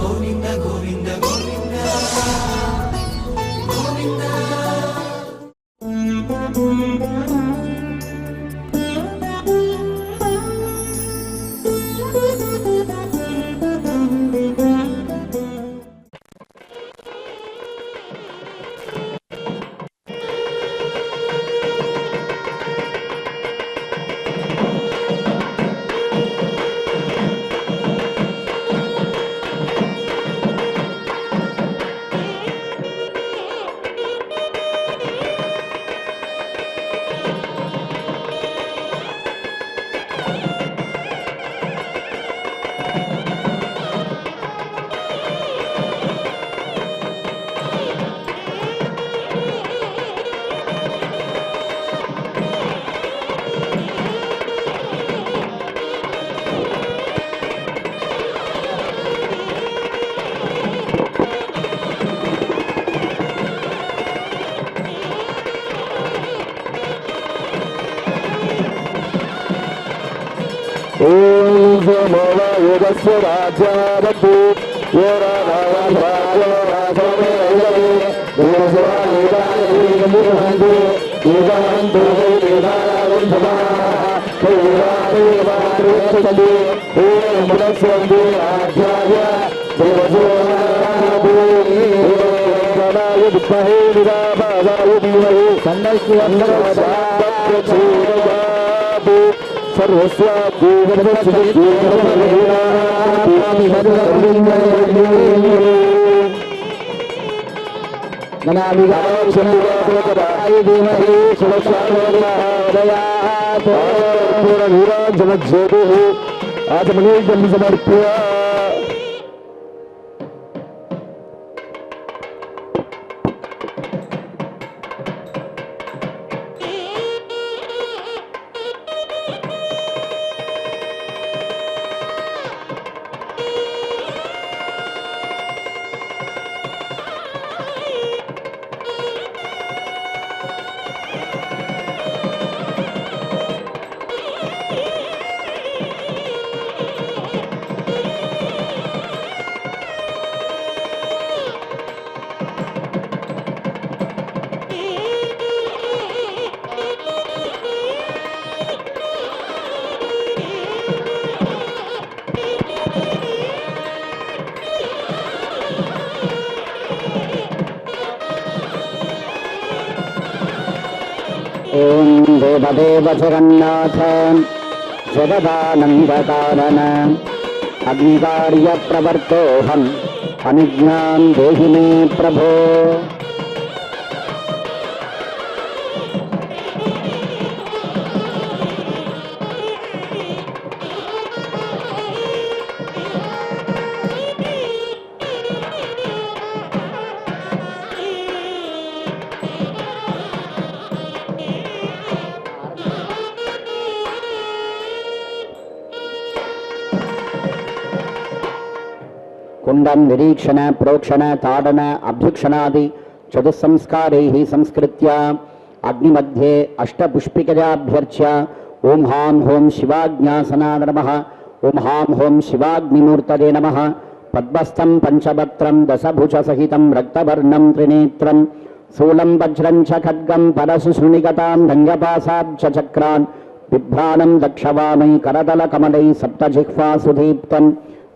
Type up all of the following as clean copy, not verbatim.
గోవింద గోవింద గోవింద గోవింద. రాజ్యారూ आचमने जन्म समर्प्य ओम देवदेव जगन्नाथ जगदानंदकारण अग्निकार्य प्रवर्तोहम अनुज्ञान देहि मे प्रभो। कुंडम निरीक्षण प्रोक्षण ताड़न अभ्युक्षणादि चतुस्संस्कारैः संस्कृत्य अग्निमध्ये अष्टपुष्पिकजाभ्यर्च्य ओं हां हों शिवाज्ञासनाय नमः ओं हां हों शिवाग्निमूर्तये नमः। पद्मस्थं पंचवक्त्रं दशभुजसहितं रक्तवर्णं त्रिनेत्रं शूलं वज्रं च खड्गं परशुशृणिगतां रङ्गपाशाब्जचक्रान् बिभ्राणं दक्षवामै करतलकमलै सप्तजिह्वासुदीप्तं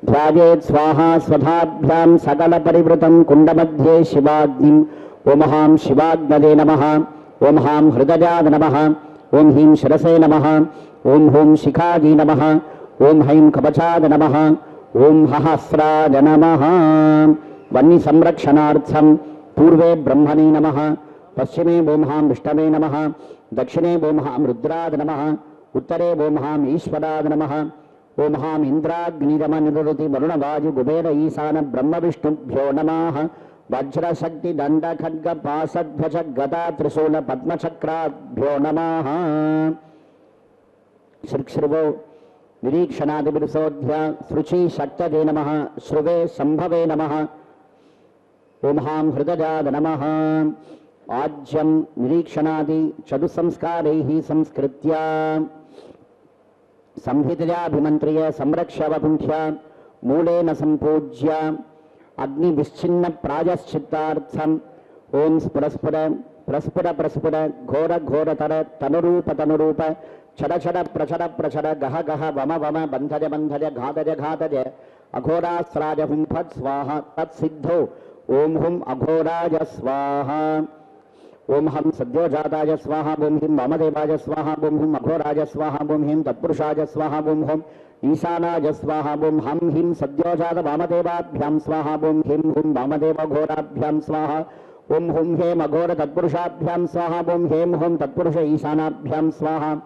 ध्यायेत् स्वाहा स्वधाभ्यां सकलपरिवृतं कुण्डमध्ये शिवाग्निम्। ओं हां शिवाग्नये नमः ओं हां हृदयाय नमः ओं ह्रीं शिरसे नमः ओं हूं शिखायै नमः ओं हैं कवचाय नमः ओं सहस्राय नमः। वह्नि संरक्षणार्थं पूर्वे ब्रह्मणे नमः पश्चिमे ओं हां विष्णवे नमः दक्षिणे ओं हां रुद्राय नमः उत्तरे ओं हां ईश्वराय नमः ओं हां इंद्राग्निरमनिरुति वरुणवायु कुबेर ईशान ब्रह्म विष्णुभ्यो नमः। वज्रशक्ति दंड खड्ग पाशध्वज गदा त्रिशूल पद्मचक्राभ्यो नमः। श्रुवो निरीक्षणादिविरसोध्य श्रुचि शक्तये नमः श्रुवे संभवे नमः ओं हां हृदयाय नमः। आज्यं निरीक्षणादि चतुसंस्कारैः संस्कृत्य संहितयाभिमन्त्र्य संरक्ष्य वकुण्ठ्य మూలేన సంపూజ్య అగ్ని విశ్చిన్న ప్రాయశ్చిత్తార్థం ఓం స్ఫురస్ఫుర ప్రస్ఫుర ప్రస్ఫుర ఘోర ఘోరతర తనురూప తనురూప చడ చడ ప్రచడ ప్రచడ గహ గహ వమ వమ బంధజ బంధజ ఘాతజ ఘాతజ అఘోరాస్రాజ హుం ఫట్ స్వాహ తత్సిద్ధో ఓం హుం అఘోరాజ స్వాహ ఓం హం సద్యోజాతాయ స్వాహ ఓం హిం వామదేవాయ స్వాహ ఓం హుం అఘోరాజ స్వాహ ఓం హిం తత్పురుషాయ స్వాహ ఓం హుం ఈశానాయ స్వాహ ఓం హం హిం సద్యోజాత వామదేవాభ్యాం స్వాహ ఓం హిం హుం వామదేవ ఘోరాభ్యాం స్వాహ ఓం హుం హేం అఘోర తత్పురుషాభ్యాం స్వాహ ఓం హేం హుం తత్పురుష ఈశానాభ్యాం స్వాహ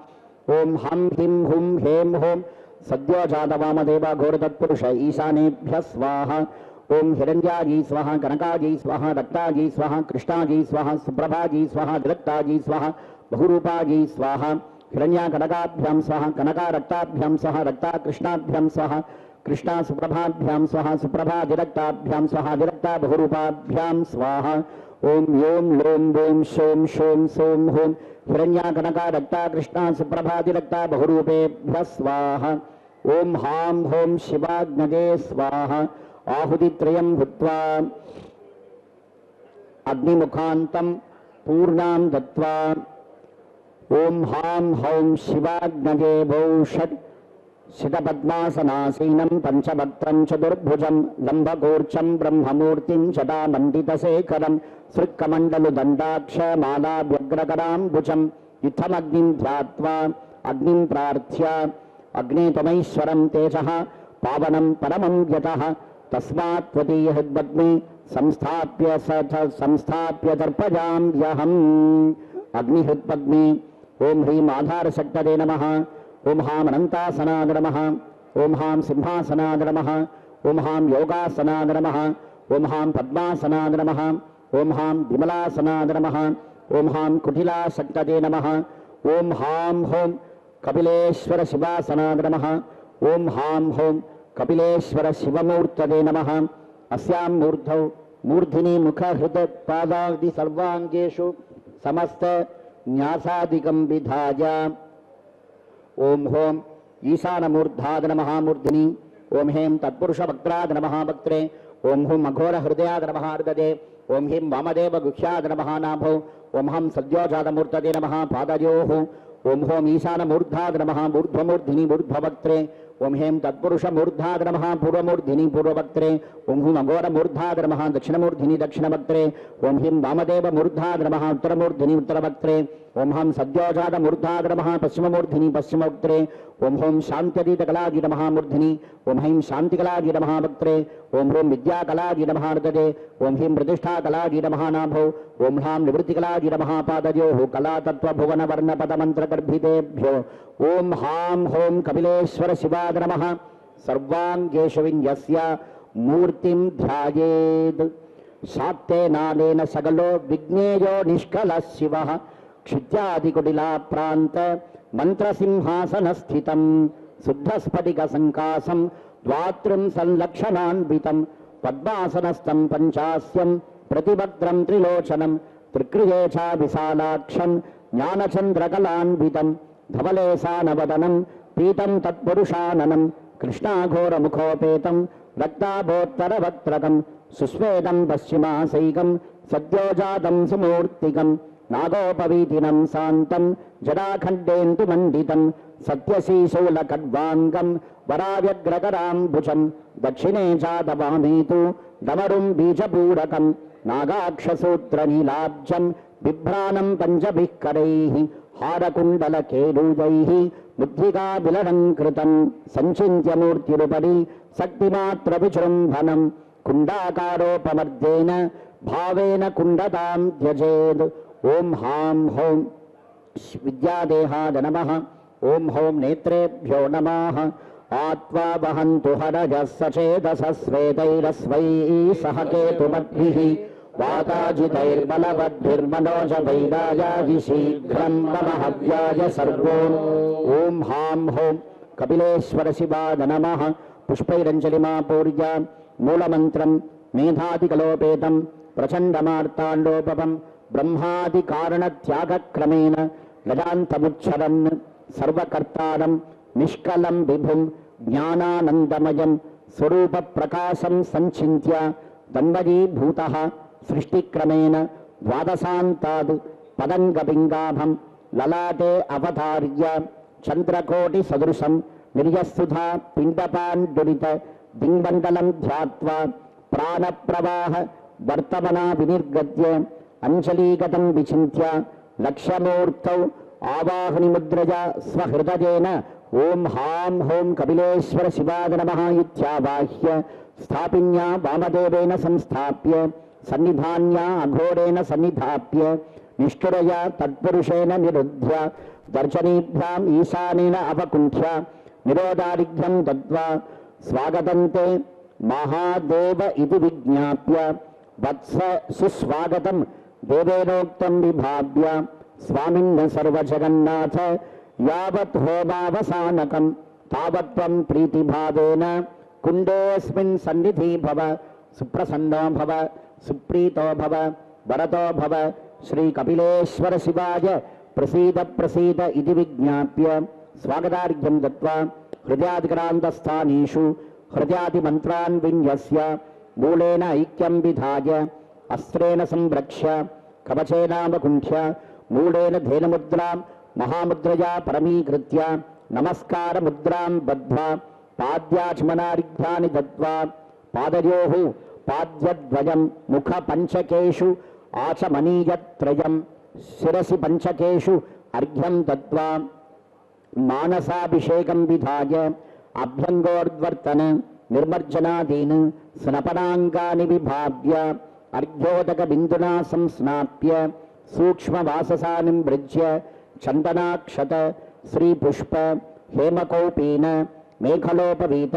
ఓం హం హిం హుం హేం హుం సద్యోజాత వామదేవ ఘోర తత్పురుష ఈశానేభ్య స్వాహ ఓం హిరణ్యాజీ స్వాహ కనకాజీ స్వాహ రక్తాజీ స్వాహ కృష్ణాజీ స్వాహ సుప్రభాజీ స్వాహ విరక్తాజీ స్వాహ బహురూపాజీ స్వాహ హిరణ్యా కనకాభ్యాం స్వాహ కనకా రక్తాభ్యాం స్వాహ రక్తా కృష్ణాభ్యాం స్వాహ కృష్ణా సుప్రభాభ్యాం స్వాహ సుప్రభా విరక్తాభ్యాం స్వాహ విరక్తా బహురూపాభ్యాం స్వాహ ఓం యోం లోం ఓం శోం శోం సోం హోం హిరణ్యా కనకా రక్తా కృష్ణా సుప్రభాతిరక్తా బహురూపేభ్య స్వాహ ఓం హాం హోం శివాగ్నదే స్వాహ ఆహుతిత్రయం భుత్వా అగ్నిముఖాంతం పూర్ణాం దత్వా ఓం హాం హౌం శివాగ్నదే భౌషట్ శితపద్మాసనాసీనం పంచభక్త్రం చతుర్భుజం లంబగూర్చం బ్రహ్మమూర్తిం జటామండితశేఖరం సృక్కమండలు దండాక్ష మాలావ్యగ్రకరాంబుజం ఇత్తమగ్నిం ధ్యాత్వా అగ్నిం ప్రార్థ్య అగ్నే త్వమైశ్వరం తేజః పావనం పరమం యతః తస్మాత్ త్వదీయ హృద్పద్మే సంస్థాప్య దర్పజామ్యహం అగ్నిహృత్పద్మే ఓం హ్రీం ఆధారశక్తదే నమః ఓం హాం అనంతాసనాద నమః ఓం హాం సింహాసనాద నమః ఓం హాం యోగాసనాద నమః ఓం హాం పద్మాసనాద నమః ఓం హాం విమలాసనాద నమః ఓం హాం కుటిలాశక్తదే నమః ఓం హాం హోం కపిలేశ్వర శివాసనాద నమః ఓం హాం హోం కపిలేశ్వర శివమూర్తదే నమః అస్యాం మూర్ధౌ మూర్ధిని ముఖ హృద పాదాది సర్వాంగేషు సమస్త న్యాసాదికం విధాయ ఓం హోం ఈశానమూర్ధాద నమః మూర్ధిని ఓం హేం తత్పురుష వక్త్రాద నమః వక్త్రే ఓం హుం అఘోర హృదయాద నమః హృదయే ఓం హిం వామదేవ గుహ్యాద నమః నాభౌ ఓం హం సద్యోజాతమూర్తదే నమః పాదయోః ఓం హోం ఈశానమూర్ధాద నమః ఊర్ధ్వమూర్ధిని ఊర్ధ్వవక్త్రే ఓం హేం తత్పురుషమూర్ధాద నమః పూర్వమూర్ధిని పూర్వవక్త్రే ఓం హుం అఘోరమూర్ధాద నమః దక్షిణమూర్ధిని దక్షిణవక్త్రే ఓం హిం వామదేవమూర్ధాద నమః ఉత్తరమూర్ధిని ఉత్తరవక్త్రే ఓం హం సద్యోజాతమూర్ధాద నమః పశ్చిమమూర్ధిని పశ్చిమవక్త్రే ఓం హోం శాంత్యతీతకలాది నమః మూర్ధిని ఓం హైం శాంతికలాది నమః వక్త్రే ఓం హ్రోం విద్యాకలాది నమః హృదయే ఓం హ్రీం ప్రతిష్టాకలాది నమః నాభౌ ఓం హ్లాం నివృత్తికలాది నమః పాదయోః కళాతత్వభువనవర్ణపదమంత్రగర్భితేభ్యో ఓం హాం హోం కపిలేశ్వర శివాద నమః సర్వాంగేషు విన్యస్య మూర్తిం ధ్యాయేత్ శాక్తేనాలేన సకలో విజ్ఞేయో నిష్కల శివః క్షిత్యాదికుటిలా ప్రాంత మంత్రసింహాసనస్థితం శుద్ధస్ఫటిక సంకాసం ద్వాత్రిం సంలక్షణాన్వితం పద్మాసనస్థం పంచాస్యం ప్రతిభద్రం త్రిలోచనం త్రిక్రియేచా విశాలాక్షం జ్ఞానచంద్రకలాన్వితం ధవలేశానవదనం పీతం తత్పురుషాననం కృష్ణాఘోరముఖోపేతం రక్తాభోత్తరవక్త్రకం సుస్వేదం పశ్చిమాసైకం సద్యోజాతం సుమూర్తికం నాగోపవీతినం శాంతం జడాఖండేందుమండితం సత్యశీశూలకడ్వాంగం వరావ్యగ్రకరాంబుజం దక్షిణే చాదవామీతు దమరుం బీజపూరకం నాగాక్షసూత్రనీలాబ్జం బిభ్రాణం పంచభిః కరైః హారకుండలకేయూజైః బుద్ధికాభిలలంకృతం సంచింత్యమూర్తిరుపరి శక్తిమాత్రవిజృంభణం కుండాకారోపమర్దేన భావేన కుండతాం త్యజేద్ ఓం హాం హోం విద్యాదేహాద నమః ఓం హోం నేత్రేభ్యో నమః ఆత్వా వహంతు హరజः సచేతసः శ్వేతైరస్వైः సహ కేతుమద్భిः వాతాజితైర్బలవద్భిర్మనోజవైరాయాది శీఘ్రం మమ హవ్యాయ సర్వోం ఓం హాం హోం కపిలేశ్వర శివాద నమః పుష్పైరంజలిమాపూర్య మూలమంత్రం మేధాదికలోపేతం ప్రచండమార్తాండోపవం బ్రహ్మాదికారణత్యాగక్రమేణ గజాంతముచ్చరన్ సర్వకర్తారం నిష్కలం విభుం జ్ఞానానందమయం స్వరూప ప్రకాశం సంచింత్య తన్మయీభూతః సృష్టిక్రమేణ ద్వాదశాంతాద్ పదంగపింగాభం లలాటే అవతార్య చంద్రకోటి సదృశం నిర్యస్తుధా పిండపాండురిత దింమండలం ధ్యాత్వా ప్రాణప్రవాహ వర్తమనా వినిర్గత్య అంజలీగతం విచింత్య లక్ష్యమూర్తౌ ఆవాహని ముద్రజా స్వహృదయేన ఓం హాం హోం కపిలేశ్వర శివాయ నమః ఇత్యావాహ్య స్థాపిన్యా వామదేవేన సంస్థాప్య సన్నిధాన్యా అఘోరేణ సన్నిధాప్య నిష్ఠురయా తత్పురుషేణ నిరుధ్య దర్శనీభ్యాం ఈశానేన అవకుంఠ్య నిరోధారిఘ్యం దత్వా స్వాగతంతే మహాదేవ ఇది విజ్ఞాప్య వత్స సుస్వాగతం దేవేనోక్తం విభావ్య స్వామిన్న సర్వజగన్నాథ యావత్ హోమావసానకం తావత్వం ప్రీతిభావేన కుండేస్మిన్ సన్నిధి భవ సుప్రసన్నో భవ సుప్రీతో భవ వరతో భవ శ్రీ కపిలేశ్వర శివాయ ప్రసీద ప్రసీద ఇది విజ్ఞాప్య స్వాగతార్ఘ్యం దత్వా హృదయాదిక్రాంతస్థానేషు హృదయాదిమంత్రాన్ విన్యస్య మూలేన ఐక్యం విధాయ అస్త్రేణ సంరక్ష్య కవచేనావకుంఠ్య మూలేన ధేనుముద్రాం మహాముద్రయా పరమీకృత్య నమస్కారముద్రాం బద్ధ్వా పాద్యాచమనారిఘ్యాని దత్వా పాదయోః పాద్యద్వయం ముఖ పంచకేషు ఆచమనీయత్రయం శిరసి పంచకేషు అర్ఘ్యం దత్వా మానసాభిషేకం విధాయ అభ్యంగోర్వర్తన నిర్మర్జనాదీన్ స్నపనాంగాని విభావ్య అర్ఘ్యోదక బిందునా సంస్నాప్య సూక్ష్మవాససానిం భృజ్య చందనాక్షత శ్రీపుష్ప హేమకౌపీన మేఖలోపవీత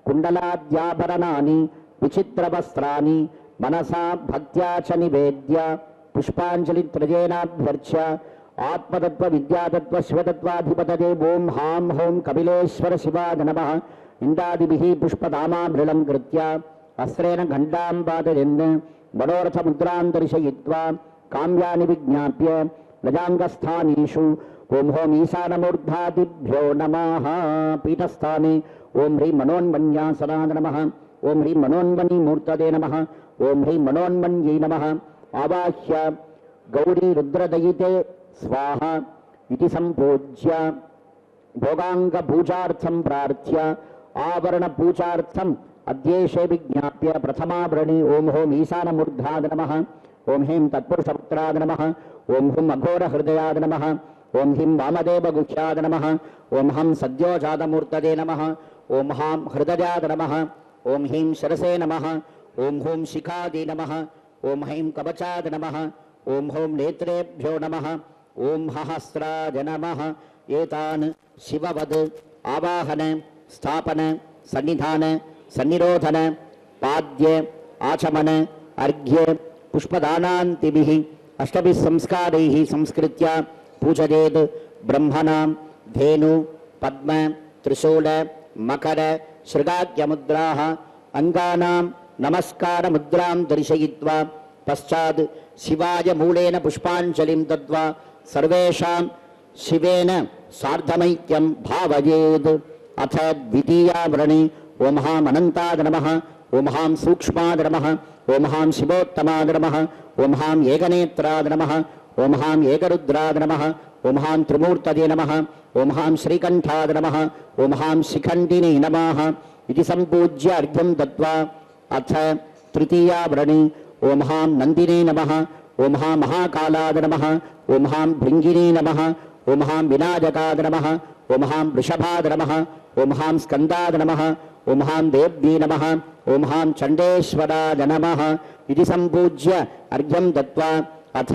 కుండలాద్యాభరణాని విచిత్రవస్త్రాని మనసా భక్త్యా చ నివేద్య పుష్పాంజలిత్రయేనాభ్యర్చ్య ఆత్మతత్వ విద్యాతత్వ శివతత్వాధిపతయే ఓం హాం హోం కపిలేశ్వర శివాయ నమః ఇందాదిభిః పుష్పదామామృళం కృత్య అస్త్రేణ ఘంటాం పాదయన్ మనోరథముద్రాం దర్శయిత్వా కామ్యాని విజ్ఞాప్య లజాంగస్థానేషు ఓం హోం ఈశానమూర్ధాదిభ్యో నమః పీఠస్థానే ఓం హ్రీం మనోన్మన్యాసనాయ నమః ఓం హ్రీం మనోన్మణీమూర్తదే నమః ఓం హ్రీం మనోన్మన్యై నమః ఆవాహ్య గౌరీ రుద్రదయితే స్వాహ ఇది సంపూజ్య భోగాంగపూజార్థం ప్రార్థ్య ఆవరణపూజార్థం అద్యేషే విజ్ఞాప్య ప్రథమావరణి ఓం హోం ఈశానమూర్ధాయ నమః ఓం హ్రీం తత్పురుషపుత్రాయ నమః ఓం హుం అఘోరహృదయాయ నమః ఓం హ్రీం వామదేవగుహ్యాయ నమః ఓం హం సద్యోజాతమూర్తదే నమః ఓం హాం హృదయాయ నమః ఓం హ్రీం శిరసే నమః ఓం హూం శిఖాది నమః ఓం హ్రీం కవచాయ నమః ఓం హోం నేత్రేభ్యో నమః ఓం హహస్రాయ నమః ఏతాన్ శివవద్ ఆవాహన స్థాపన సన్నిధాన సన్నిరోధన పాద్య ఆచమన అర్ఘ్య పుష్పదానాంతిభిః అష్టభిః సంస్కారైః సంస్కృత్య పూజయేత్ బ్రహ్మణాం ధేను పద్మ త్రిశూల మకర శృగాగ్యముద్రాః అంగానాం నమస్కారముద్రాం దర్శయిత్వా పశ్చాత్ శివాయ మూలేన పుష్పాంజలిం దత్వా సర్వేషాం శివేన సార్ధమైక్యం భావయేత్ అథ ద్వితీయావరణి ఓం హాం అనంతాయ నమః ఓం హాం సూక్ష్మాయ నమః ఓం హాం శివోత్తమాయ నమః ఓం హాం ఏకనేత్రాయ నమః ఓం హాం ఏకరుద్రాయ నమః ఓం హాం త్రిమూర్తయే నమః ఓం హాం శ్రీకంఠాయ నమః ఓం హాం శిఖండినే నమః ఇది సంపూజ్య అర్ఘ్యం దత్వా అథ తృతీయావరణి ఓం హాం నందినే నమః ఓం హాం మహాకాలాయ నమః ఓం హాం భృంగినే నమః ఓం హాం వినాయకాయ నమః ఓం హాం వృషభాయ నమః ఓం హాం స్కందాయ నమః ఓం హాం దేవ్యే నమః ఓం హాం చండేశ్వరాయ నమః ఇది సంపూజ్య అర్ఘ్యం దత్వా అథ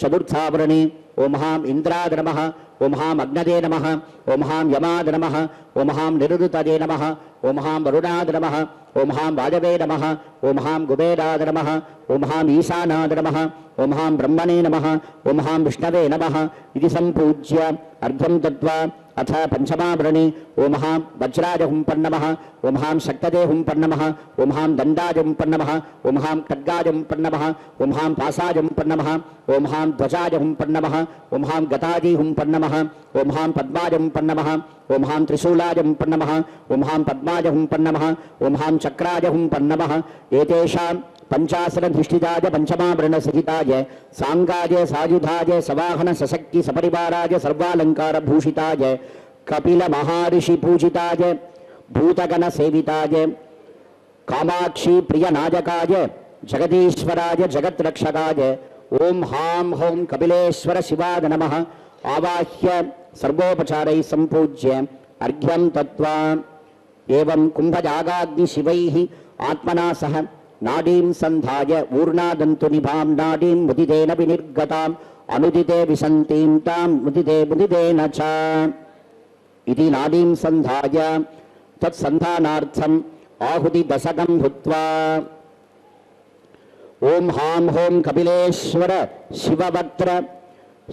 చతుర్థావరణి ఓం హాం ఇంద్రాయ నమః ఓం హాం అగ్నదే నమః ఓం హాం యమాయ నమః ఓం హాం నిరుతదే నమః ఓం హాం వరుణాయ నమః ఓం హాం వాయవే నమః ఓం హాం కుబేరాయ నమః ఓం హాం ఈశానాయ నమః ఓం హాం బ్రహ్మణే నమః ఓం హాం విష్ణవే నమః ఇది సంపూజ్య అర్ఘ్యం దత్వా अथ पंचमावृणि ओम हां वज्राज हुं पन्नमः ओम हां शक्तदे हुं पन्नमः ओम हां दंडाज हुं पन्नमः ओम हां खड्गाज हुं पन्नमः ओम हां पासाज हुं पन्नमः ओम हां ध्वजाज हुं पन्नमः ओम हां गताजी हुं पन्नमः ओम हां पद्माज हुं पन्नमः ओम हां त्रिशूलाज हुं पन्नमः ओम हां पद्माज हुं पन्नमः ओम हां चक्राज हुं पन्नमः एतेषां पंचासनधिष्ठिताय पंचमावृणसहिताय सांगाय सायुधाय सवाहन सशक्ति सपरिवाराय सर्वालंकार भूषिताय कपिल महर्षि पूजिताय भूतगण सेविताय कामाक्षी प्रिय नायकाय जगदीश्वराय जगत्रक्षकाय ओम हां हों कपिलेश्वर शिवाय नमः आवाह्य सर्वोपचारैः संपूज्य अर्घ्यं तत्वा एवं कुंभजागाग्नि शिवैः आत्मना सह नाडीं संधाय ऊर्णादन्तु निभां नाडीं मुदितेन विनिर्गताम् अनुदिते विसन्तीं तां मुदितेन च इति नाडीं संधाय तत्सन्धानार्थम् आहुति दशकं भूत्वा ओम हां हों कपिलेश्वर शिववक्त्र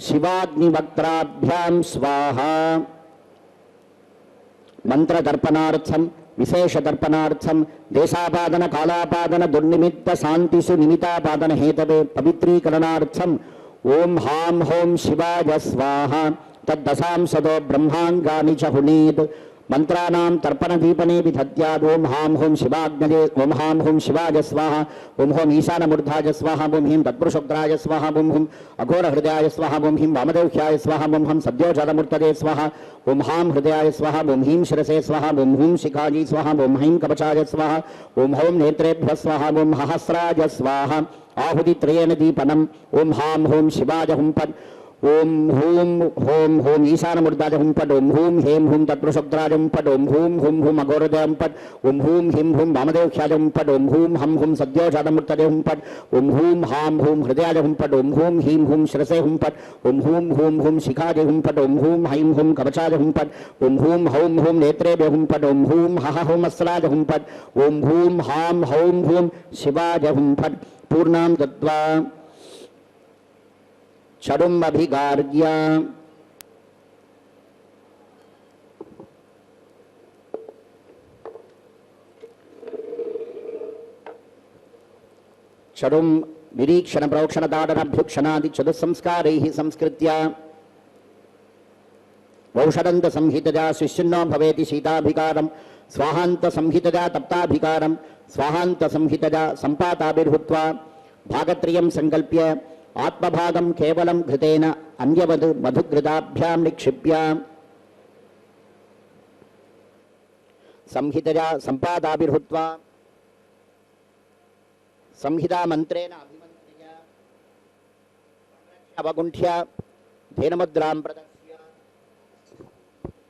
शिवाग्निवक्त्राभ्यां स्वाहा मंत्र दर्पणार्थम विशेष दर्पणार्थम देशापादन कालापादन दुर्निमित्त शांतिसु निमित्तापादन हेतवे पवित्रीकरणार्थम ओम हां हों शिवाय स्वाहा तद्दशां सदो ब्रह्मांगानि च हुनीत् मंत्राणां तर्पण दीपने विधत्याद ओम हां हों शिवाग्नये ओम हां हों शिवाय स्वाहा ओम हों ईशानमूर्धाय स्वाहा ओम ह्रीं तत्पुरुषोग्राय स्वाहा ओम हुं अघोर हृदयाय स्वाहा ओम ह्रीं वामदेव्याय स्वाहा ओम हं सद्योजातमूर्तये स्वाहा ओम हां हृदयाय स्वाहा ओम ह्रीं शिरसे स्वाहा ओम हुं शिखाजी स्वाहा ओम ह्रीं कवचाय स्वाहा ओम हों नेत्रेभ्यः स्वाहा ओम सहस्राय स्वाहा आहुतित्रयेण दीपनम् ओम हां हों शिवाय हुं पद ओम हूं हों हों ईशानमूर्धाय हुं पद ओम हूं हें हुं तत्पुरुषोग्राय हुं पद ओम हूं हुं हुं अघोरदय हुं पद ओम हूं हिं हुं वामदेव्याय हुं पद ओम हूं हं हुं सद्योजातमूर्तये हुं पद ओम हूं हां हुं हृदयाय हुं पद ओम हूं ह्रीं हुं शिरसे हुं पद ओम हूं हुं हुं शिखाय हुं पद ओम हूं हैं हुं कवचाय हुं पद ओम हूं हौं हुं नेत्रेभ्यः हुं पद ओम हूं हः हुं अस्राय हुं पद ओम हूं हां हौं हुं शिवाय हुं पद पूर्णां दत्वा चरुम् अभिगार्य चरुम् निरीक्षण प्रोक्षण ताडनाभ्युक्षणादि चतुस्संस्कारैः संस्कृत्य औषधन्त संहितजा शिष्यन्नो भवेति शीताभिकारं स्वाहान्त संहितजा तप्ताभिकारं स्वाहान्त संहितजा संपाताभिर्भूत्वा भागत्रयं संकल्प्य आत्मभागं केवलं घृतेन अन्यवद् मधुघृताभ्यां निक्षिप्य संहितया संपादाभिर्भूत्वा संहिता मंत्रेण अभिमन्त्र्य अवगुण्ठ्य धेनुमुद्रां प्रदर्श्य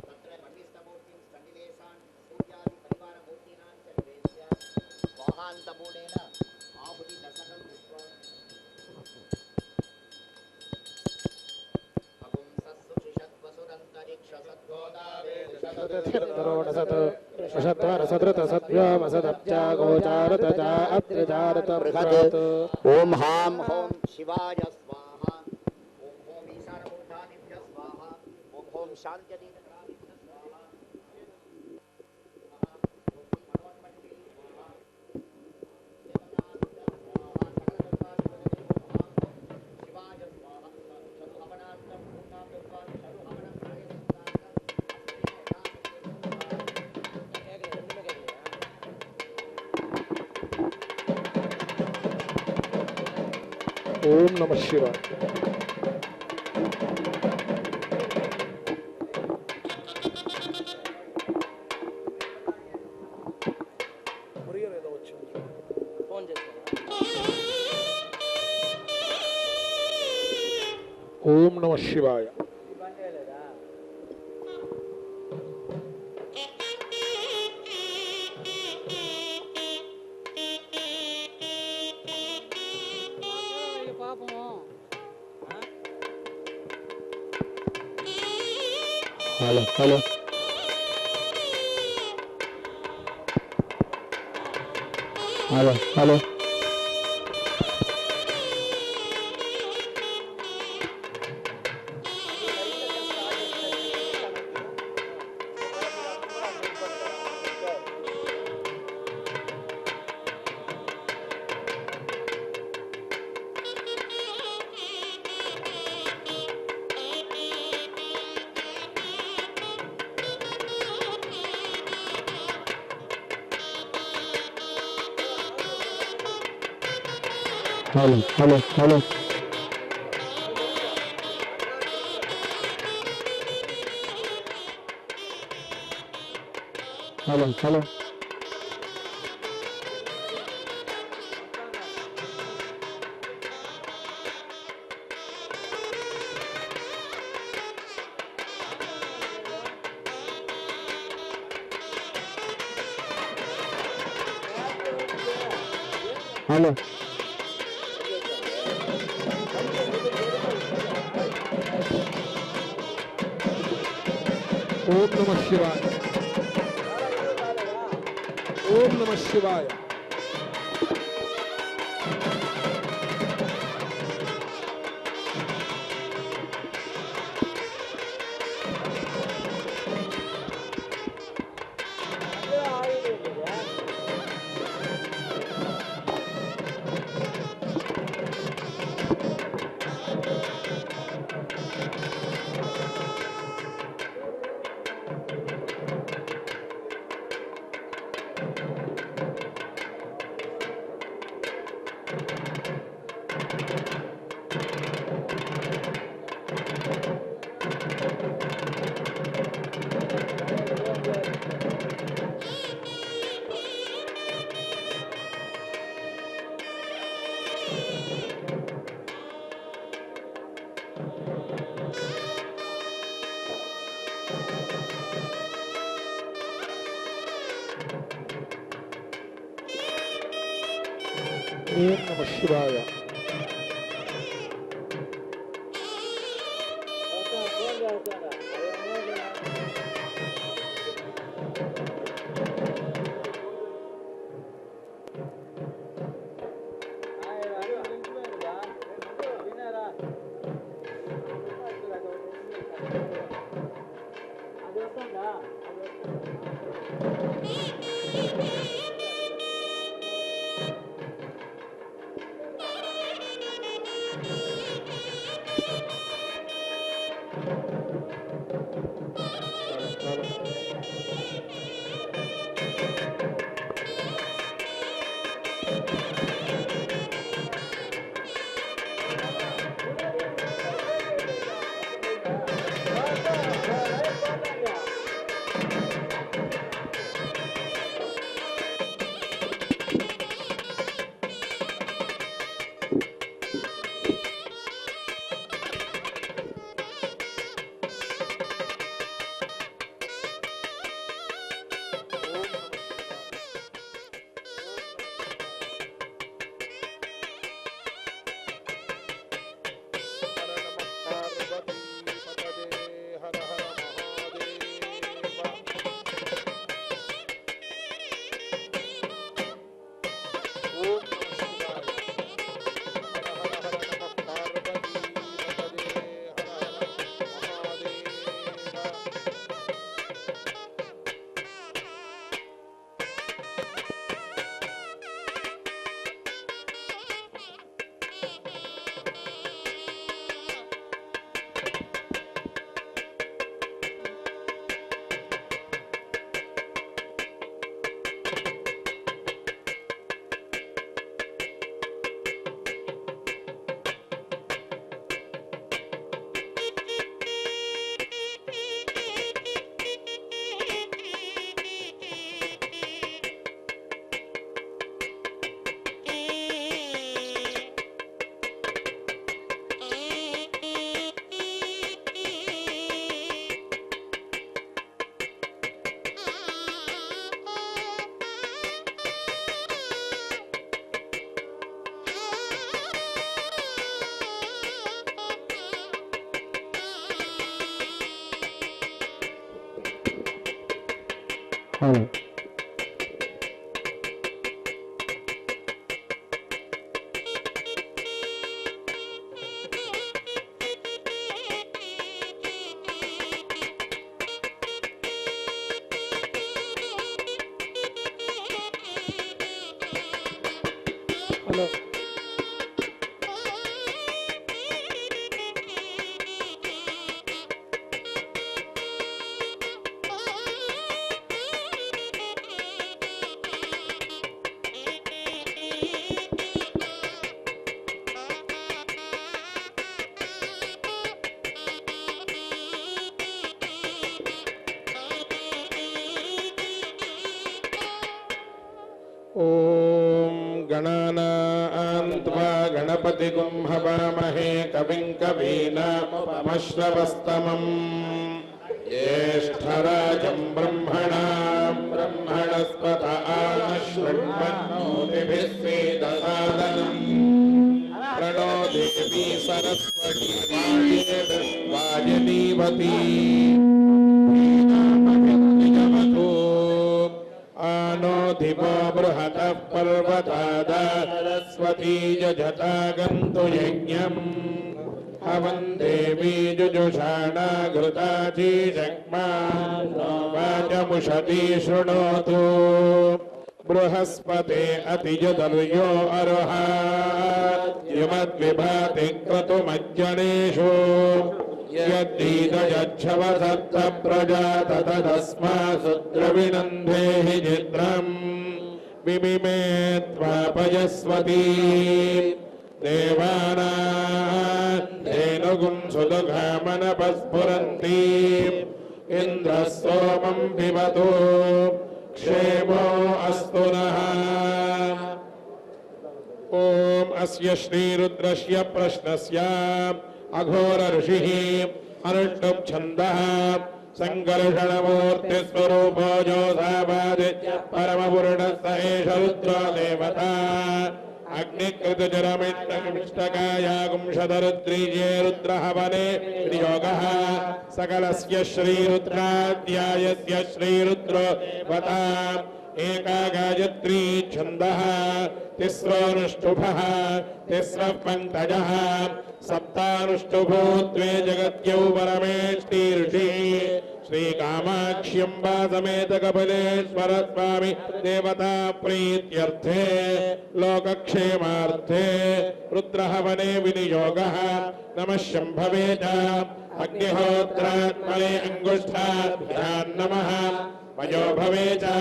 तत्र मण्डिस्तमूर्तिं स्कन्दिलेशान् सूर्यादि परिवारमूर्तीनां च निवेश्य स्वाहान्तमूलेन आहुति दशकं कृत्वा ओम हां हों शिवाय स्वाहा ओम हों ईशानमूर्धादिभ्यः स्वाहा ओम हों शान्त्यदीनकरादिभ्यः स्वाहा ओम नमः शिवाय। ओम नमः शिवाय। Hello hello hello hello hello hello hello hello hello hello ఓం నమ శివాయ ఓం నమ శివాయ ఓం నమ శివాయ హలో హలో ॐ गणानां त्वा गणपतिगुं हवामहे कविं कवीनामुपमश्रवस्तमम् ज्येष्ठराजं ब्रह्मणां ब्रह्मणस्पत आनशृण्वन्नोतिभिः सीदसादनम् प्रणो देवी सरस्वती वाजनीवती आनो दिवो बृहतः पर्वतादा सरस्वती जजता गन्तु यज्ञम् हवन् देवी जुजुषाणा घृताची जग्मा वाचमुषती शृणोतु बृहस्पते अतिजदर्यो अर्हात् युमद्विभाति क्रतुमज्जनेषु यद्दीदयच्छवसत्त प्रजात तदस्मासु द्रविणन्धेहि चित्रम् विमिमे त्वापयस्वती देवानां धेनुगुं सुदुघामनपस्फुरन्ति इन्द्रः सोमं पिबतु क्षेमो अस्तु नः ॐ अस्य श्रीरुद्रस्य प्रश्नस्य अघोर ऋषिः अनुष्टुप् छन्दः सङ्कर्षणमूर्तिस्वरूपो जोधावादित्य परमपुरुषः एष रुद्रो देवता अग्निकृतजरमिष्टकायागुंशतरुद्रीये रुद्रहवने विनियोगः सकलस्य श्रीरुद्राध्यायस्य श्रीरुद्रो देवता एका गायत्री छन्दः तिस्रोऽनुष्टुभः तिस्रः पङ्कजः सप्तानुष्टुभो द्वे जगत्यौ परमेष्टि ऋषिः श्रीकामाक्ष्यम्बा समेत कपिलेश्वर स्वामी देवता प्रीत्यर्थे लोकक्षेमार्थे रुद्रहवने विनियोगः नमः शम्भवे च अग्निहोत्रात्मने अङ्गुष्ठाभ्यां नमः मयो भवे च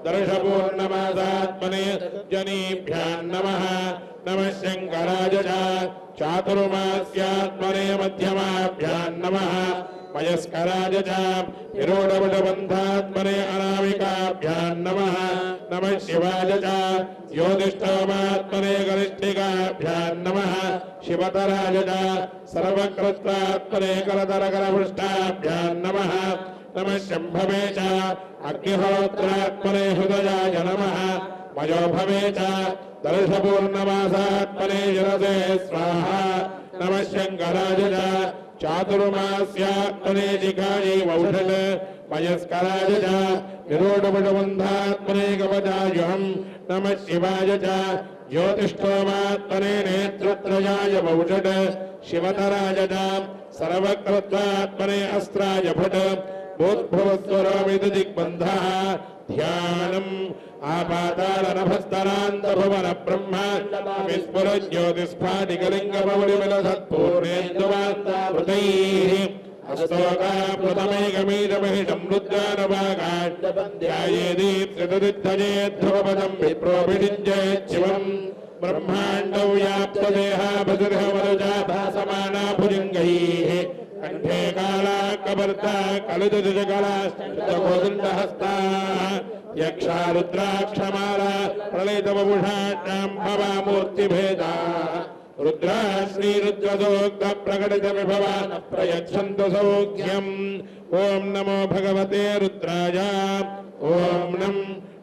दर्शपूर्णमासात्मने जनीभ्यां नमः नमः शङ्कराय च चातुर्मास्यात्मने मध्यमाभ्यां नमः मयस्कराय च विरोढवटबन्धात्मने अनामिकाभ्यां नमः नमः शिवाय च ज्योतिष्ठोमात्मने गरिष्ठिकाभ्यां नमः शिवतराय च सर्वकृत्रात्मने करतरकरपृष्ठाभ्यां नमः नमः शम्भवे च अग्निहोत्रात्मने हृदयाय नमः मयो भवे च दर्शपूर्णमासात्मने शिरसे स्वाहा नमः शङ्कराय च चातुर्मास्यात्मने जिघायै वौषट् मयस्कराय च विरोढपटबन्धात्मने कवचायुहम् नमः शिवाय च ज्योतिष्ठोमात्मने नेत्रत्रयाय वौषट् शिवतराय च सर्वकृत्वात्मने अस्त्राय भट भूद्भुवस्वरोमिति दिग्बन्धः ध्यानम् आपातालनभस्तरान्तभुवन ब्रह्म विस्फुरज्योतिस्फाटिकलिङ्गपौलिमिलसत्पूर्णेन्दुवान्तैः अस्तोकाप्लुतमेकमीदमहिषं रुद्रानवागाड्डबन्ध्यायेदीप्सितदिद्धयेद्धवपदं विप्रोभिषिञ्जयेच्छिवम् ब्रह्माण्डौ व्याप्तदेहावरुजा भासमाना भुजङ्गैः कंठे काला कबर्ता कलितजगला गोविंदहस्ता यक्षा रुद्राक्षमाला प्रलयितवपुषाभ्वा मूर्तिभेदा रुद्रा श्रीरुद्रदोक्त प्रकटित विभवा प्रयच्छन्तु सौख्यम् ओम नमो भगवते रुद्राय ओम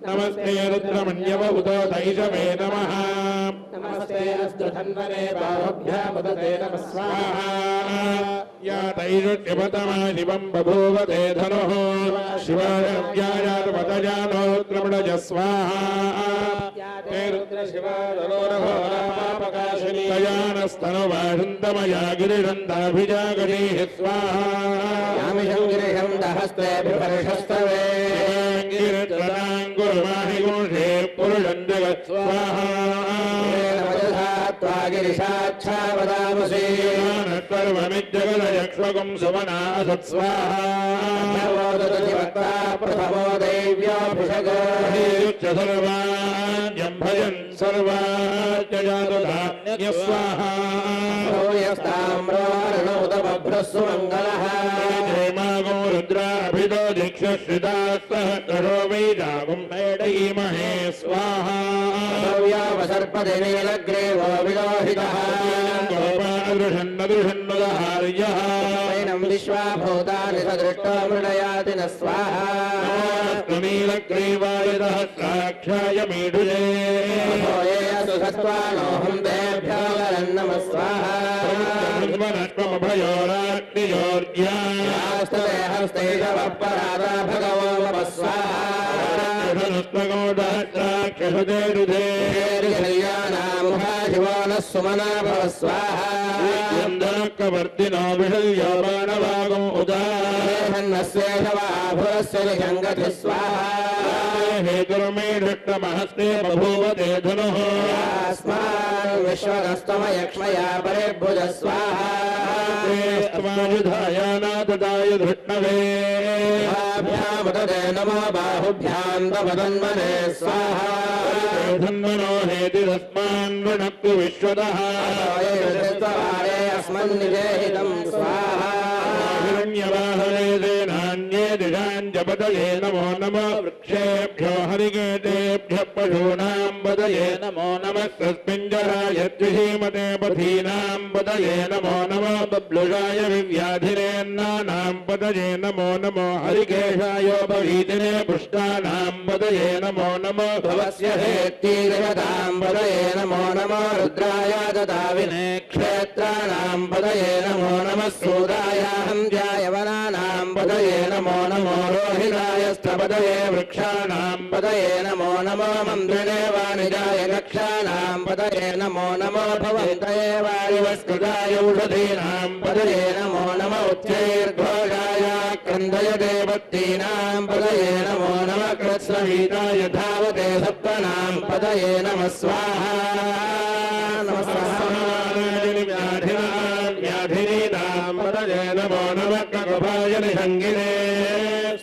नमस्ते रुद्रमण्यवभूतो दैशवे नमः नमस्ते अस्तु धन्वने बाहुभ्यामुदते नमः स्वाहा या तैरुष्यपतमा शिवं बभूव ते धनुः शिवायानुपतजानोत्रमणज स्वाहा ते रुद्रशिवानोरघोरापापकाशिनी तयानस्तनुवाषुन्दमया गिरिशन्दाभिजागरीः स्वाहा यामिषं गिरिशं दहस्ते बिभर्षस्तवे गिरित्रनाङ्गुरुमाहि गुंषे पुरुषं जगत् स्वाहा त्वा गिरिशाच्छावदामसि सर्वमिज्जगदयक्ष्वगुं सुमना सत्स्वाहा प्रथमो दैव्योऽभिषगो सर्वाण्यं भजन् सर्वाच्च स्वाहा यस्ताम्रो अर्णोदबभ्रस्सु मङ्गलः जयमागो रुद्राभितो वक्षश्रितास्तः करो वै रागुं तैडयीमहे स्वाहा सर्पदे नीलग्रीवो विलोहितः गोपादृशन्नदृशन्नुदहार्यः वैनं विश्वाभूतानि सदृष्टो मृडयाति न स्वाहा नीलग्रीवाय सहस्राक्षाय मीढुजे सुसत्त्वानोऽहं तेभ्यो वरं नमः स्वाहा भयोराग्नियोर्यास्तते हस्ते शवपरादा भगवो मम स्वाहा शिवो नः सुमना भव स्वाहा कवर्तिनो विषयो बाणवागो उदाहन्नस्येषवाभुरस्य निषङ्गति स्वाहा हेतुर्मे दृष्टमहस्ते बभूव ते धनुः अस्मान् विश्वदस्तमयक्ष्मया परिभुज स्वाहा युधायानादाय धृष्णवे तदे नमो बाहुभ्यां तमदन्मने स्वाहा धन्मनो हेतिरस्मान् वृणक्तु विश्वतः अस्मन्निवेहितं स्वाहा हिरण्यवाहने नान्ये दिशाञ्जपतये नमो नमः वृक्षेभ्यो हरिकेतेभ्यः पशूनां पतये नमो नमः तस्मिञ्जराय द्विषीमते पथीनां पतये नमो नमः बब्लुषाय विव्याधिरेन्नानां पतये नमो नमो हरिकेशायोपवीतिने पुष्टानां पतये नमो नमो भवस्य हेत्तीर्यतां पदये नमो नमो रुद्राय ददाविने क्षेत्राणां पदये नमो नमः सूरायाहं ध्यायवनानां पदये नमो नमो रोहिणायस्तपदये वृक्षाणां पदये नमो नमो मन्त्रिणे वाणिजाय कक्षाणां पदये नमो नमो भवन्तये वायुवस्कृताय औषधीनां पदये नमो नमो उच्चैर्घोषाय क्रन्दय देवत्तीनां पदये नमो नमः कृत्स्नवीताय धावते सप्तनां पदये नमः स्वाहा नमः स्वाहा व्याधिनीनां पदये नमो नमः ककुभाय निषङ्गिने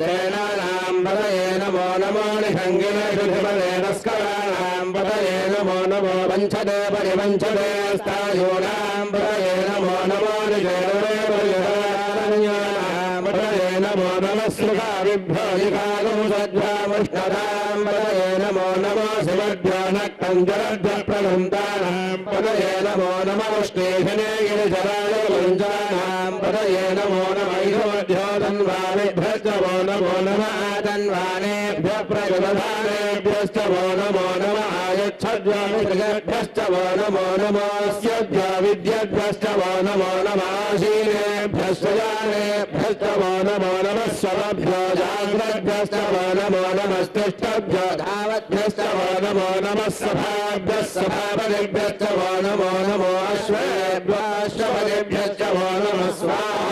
सेनानां पदये नमो नमो निषङ्गिने शुभिपदे नस्कराणां पदये नमो नमो वञ्चते परिवञ्चते स्थायूनां पदये नमो नमो निषेणवे परिहारण्यानां पदये नमो नमः सृगाविभ्यो निकागुंसद्भ्यामुष्णतां पदये नमो नमो शिवभ्यो नक्तञ्जरभ्यः प्रलुन्तानां पदये नमो नमः उष्णेभिने गिरिशराय गुञ्जानां पदये नमो नमः इहोभ्यो तन्वानेभ्यश्च वो नमो नमः तन्वानेभ्यः प्रयुधानेभ्यश्च वो नमो नमः आयच्छद्वामिभ्यश्च वो नमो नमोऽस्यभ्यो विद्यभ्यश्च वो नमो नमः आशीनेभ्यश्च जानेभ्यश्च वो नमो नमः स्वभ्यो जाग्रद्भ्यश्च वो नमो नमस्तिष्ठभ्यो धावद्भ्यश्च वो नमो नमः सभाभ्यः सभापतिभ्यश्च वो नमो नमो अश्वेभ्यश्वपतिभ्यश्च वो नमः स्वाहा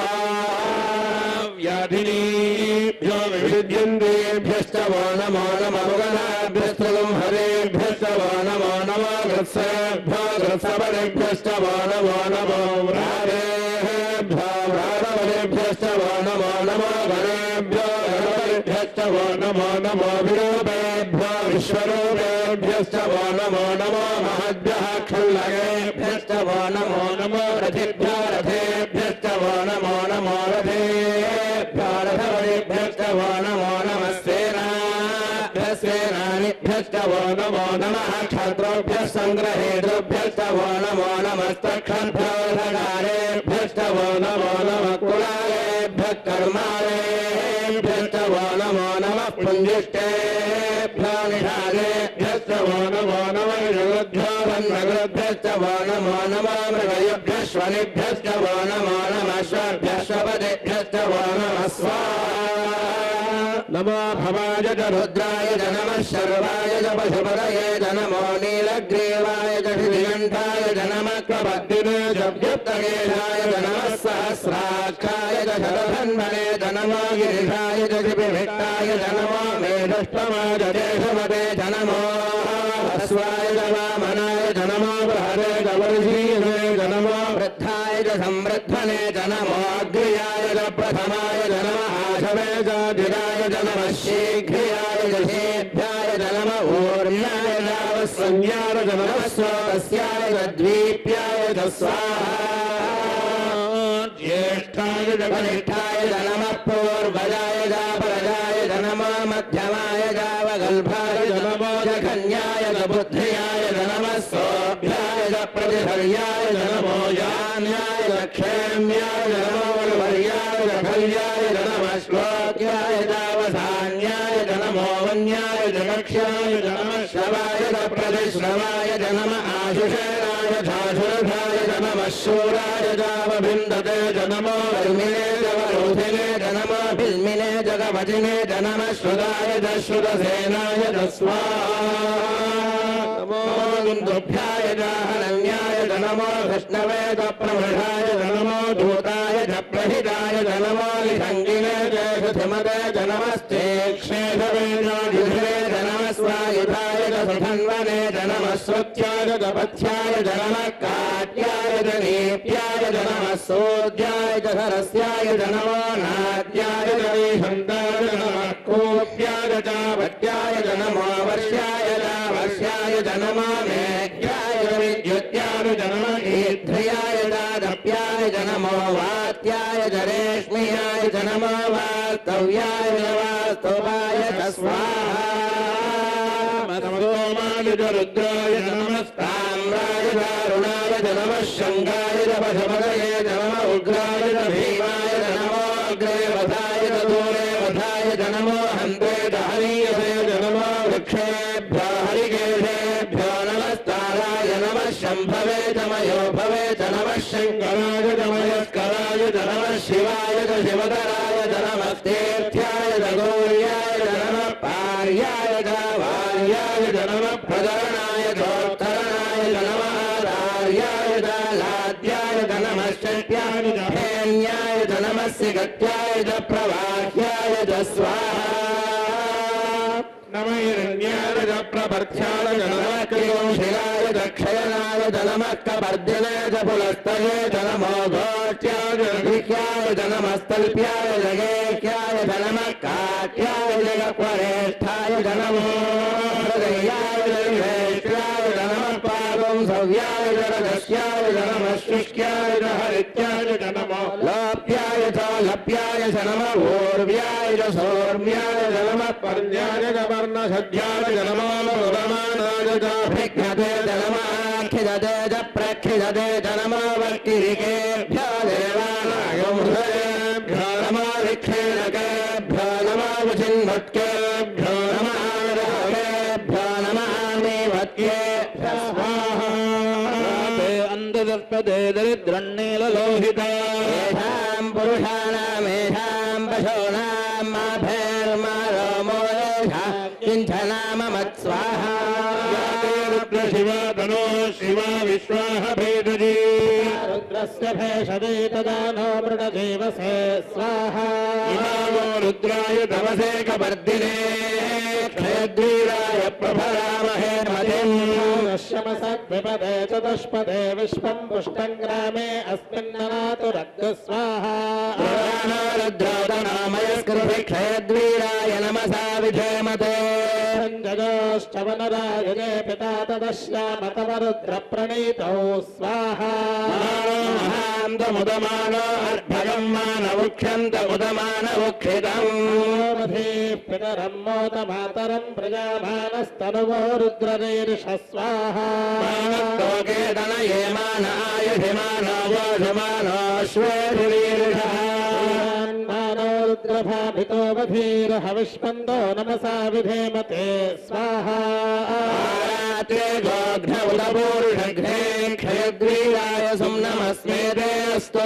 व्याधिनीभ्यो विविध्यन्तेभ्यश्च वो नमो नमः मुगनाभ्यश्च हरेभ्यश्च वो नमो नमः कृत्सेभ्यो कृत्सपतिभ्यश्च वो नमो नमो व्रातेभ्यो व्रातपतिभ्यश्च वो नमो नमो गणेभ्यो गणपतिभ्यश्च वो नमो नमो विरूपेभ्यो विश्वरूपेभ्यश्च वो नमो नमो महद्भ्यः क्षुल्लकेभ्यश्च वो नमो नमो रथिभ्यो रथेभ्यश्च वो नमो नमो रथेभ्यो रथपतिभ्यश्च वो नमो नमः सेनाभ्यः सेनानिभ्यश्च वो नमो नमः क्षत्रोभ्यः सङ्ग्रहेतुभ्यश्च वो नमो नमस्तक्षभ्यो रथकारेभ्यश्च वो नमो नमः कुलालेभ्यः कर्मालेभ्यश्च वो नमो नमः पुञ्जिष्टेभ्यो निषादेभ्यश्च वो नमो नमः ऋगुभ्यो वन्मगुभ्यश्च वो नमो नमः मृगयुभ्यश्वनिभ्यश्च वो नमो नमः श्वभ्यश्वपतिभ्यश्च वो नमः स्वाहा नमो भवाय च रुद्राय च नमः शर्वाय च पशुपतये च नमो नीलग्रीवाय च श्रीकण्ठाय च नमः कपद्दिने च व्युत्तकेशाय च नमः सहस्राक्षाय च शतधन्वने च नमो गिरिशाय च शिपिभिट्टाय च नमो मेढष्टमाय च देशमते च नमो हस्वाय च वामनाय च नमो बृहदे च वर्षीयसे च नमो वृद्धाय च संवृद्धने च नमो अग्र्याय च प्रथमाय च नमः आशवे च दिराय च नमः शीघ्रियाय च शेभ्याय च नमः ऊर्ण्याय च संज्ञाय च नमः स्वतस्याय च द्वीप्याय च स्वाहा ज्येष्ठाय च कनिष्ठाय च नमः पूर्वजाय च परजाय च गल्भाय नमो जघन्याय बुद्ध्याय नमः सोऽभ्याय प्रतिहर्याय नमो यान्याय क्षेम्याय नमो वर्याय खल्याय नमः श्लोक्याय दावसान्याय नमो वन्याय जगक्ष्याय नमः श्रवाय प्रतिश्रवाय नमः आशुषेणाय झाषुरधाय नमः शूराय दावभिन्दते नमो वर्मिने जवरोधिने नमो भिल्मिने जगवजिने नमः श्रुताय श्रुतसेनाय स्वाहा दुभ्याय हरण्याय नमो कृष्णवे प्रमृषाय नमो धूताय प्रहिताय नमो लिसङ्गिने जयसुमते नमस्ते क्षेषवे नमः स्वायुधाय सुधन्वने नमः श्रुत्याय पथ्याय नमः काट्याय नीप्याय नमः सोद्याय सरस्याय नमो नाट्याय शन्ताय नमः कोप्याय चावट्याय नमो वर्ष्याय वर्ष्याय नमो मेघ्याय विद्युत्याय नमः ईध्र्याय दादप्याय नमो वात्याय रेश्म्याय नमो वास्तव्याय वास्तवाय स्वाहा रुद्राय नमस्ताम्राय दारुणाय नमः शङ्गाय पशुपतये नमः उग्राय भीमाय नमो अग्रे वधाय दूरे वधाय नमो हन्ते हरीयसे नमो वृक्षेभ्यो हरिकेशेभ्यो नमस्ताराय नमः शम्भवे तमयो भवे नमः शङ्कराय नमस्कराय नमः शिवाय शिवधराय नमस्तेर्थ्याय गौर्याय नमः पार्याय वार्याय नमः प्रदरणाय गोत्तरणाय नमः आर्याय लाद्याय नमः शक्त्याय धेन्याय नमः सिगत्याय प्रवाह्याय स्वाहा नमः हिरण्याय प्रभर्थ्याय नमः क्रियोशिलाय दक्षयणाय नमः कपर्दिने पुलस्तये नमो घोष्ट्याय ऋख्याय नमस्तल्प्याय जगेख्याय नमः काट्याय जगपरेष्ठाय नमो हृदयाय जगेष्ट्याय नमः पादं सव्याय जगदस्याय नमः शुष्क्याय हरित्याय नमो लभ्याय च लभ्याय नमः ऊर्व्याय च सौर्म्याय नमः पर्याय वर्णसद्याय नमो प्रमाणाय च प्रख्यते नमः खिदते च प्रखिदते नमो वक्तिरिकेभ्यो देवानाय मृदयेभ्यो नमो विक्षेणकेभ्यो नमो विचिन्वत्केभ्यो नमः आराहेभ्यो नमः आमेवत्केभ्यो स्वाहा अन्धदर्पदे दरिद्रन्नीललोहिता येषां पुरुषाणामेषां पशूनां माभैर्मारोमो किञ्चनाम मत्स्वाहा रुद्र शिवा तनो शिवा विश्वाह भेदजी रुद्रस्य भेषजे तदा नो मृडदेवसे स्वाहा इमावो रुद्राय तमसे कपर्दिने क्षेद्रीराय प्रभरामहे मतिम् नश्यमसद्विपदे चतुष्पदे विश्वं पुष्टं ग्रामे अस्मिन्ननातु रक्तस्वाहा रुद्रोदनामयस्कृति क्षेद्रीराय नमसा विधेमते संजयोश्चवनरायजे पिता तदश्यामतवरुद्रप्रणीतौ स्वाहा महान्तमुदमानो अर्भगं मानवुख्यन्तमुदमानवुक्षितम् पितरं मोतमातरं प्रजामानस्तनुवो रुद्ररीर्ष स्वाहा मानस्तोकेतनये मान आयुषिमानो वोषमानोऽश्वेषुरीर्षः मानो रुद्रभाभितो वधीरहविष्पन्दो नमसा विधेमते स्वाहा गोघ्नौदपूर्षघ्ने क्षयद्वीराय सुम्नमस्मेते अस्तु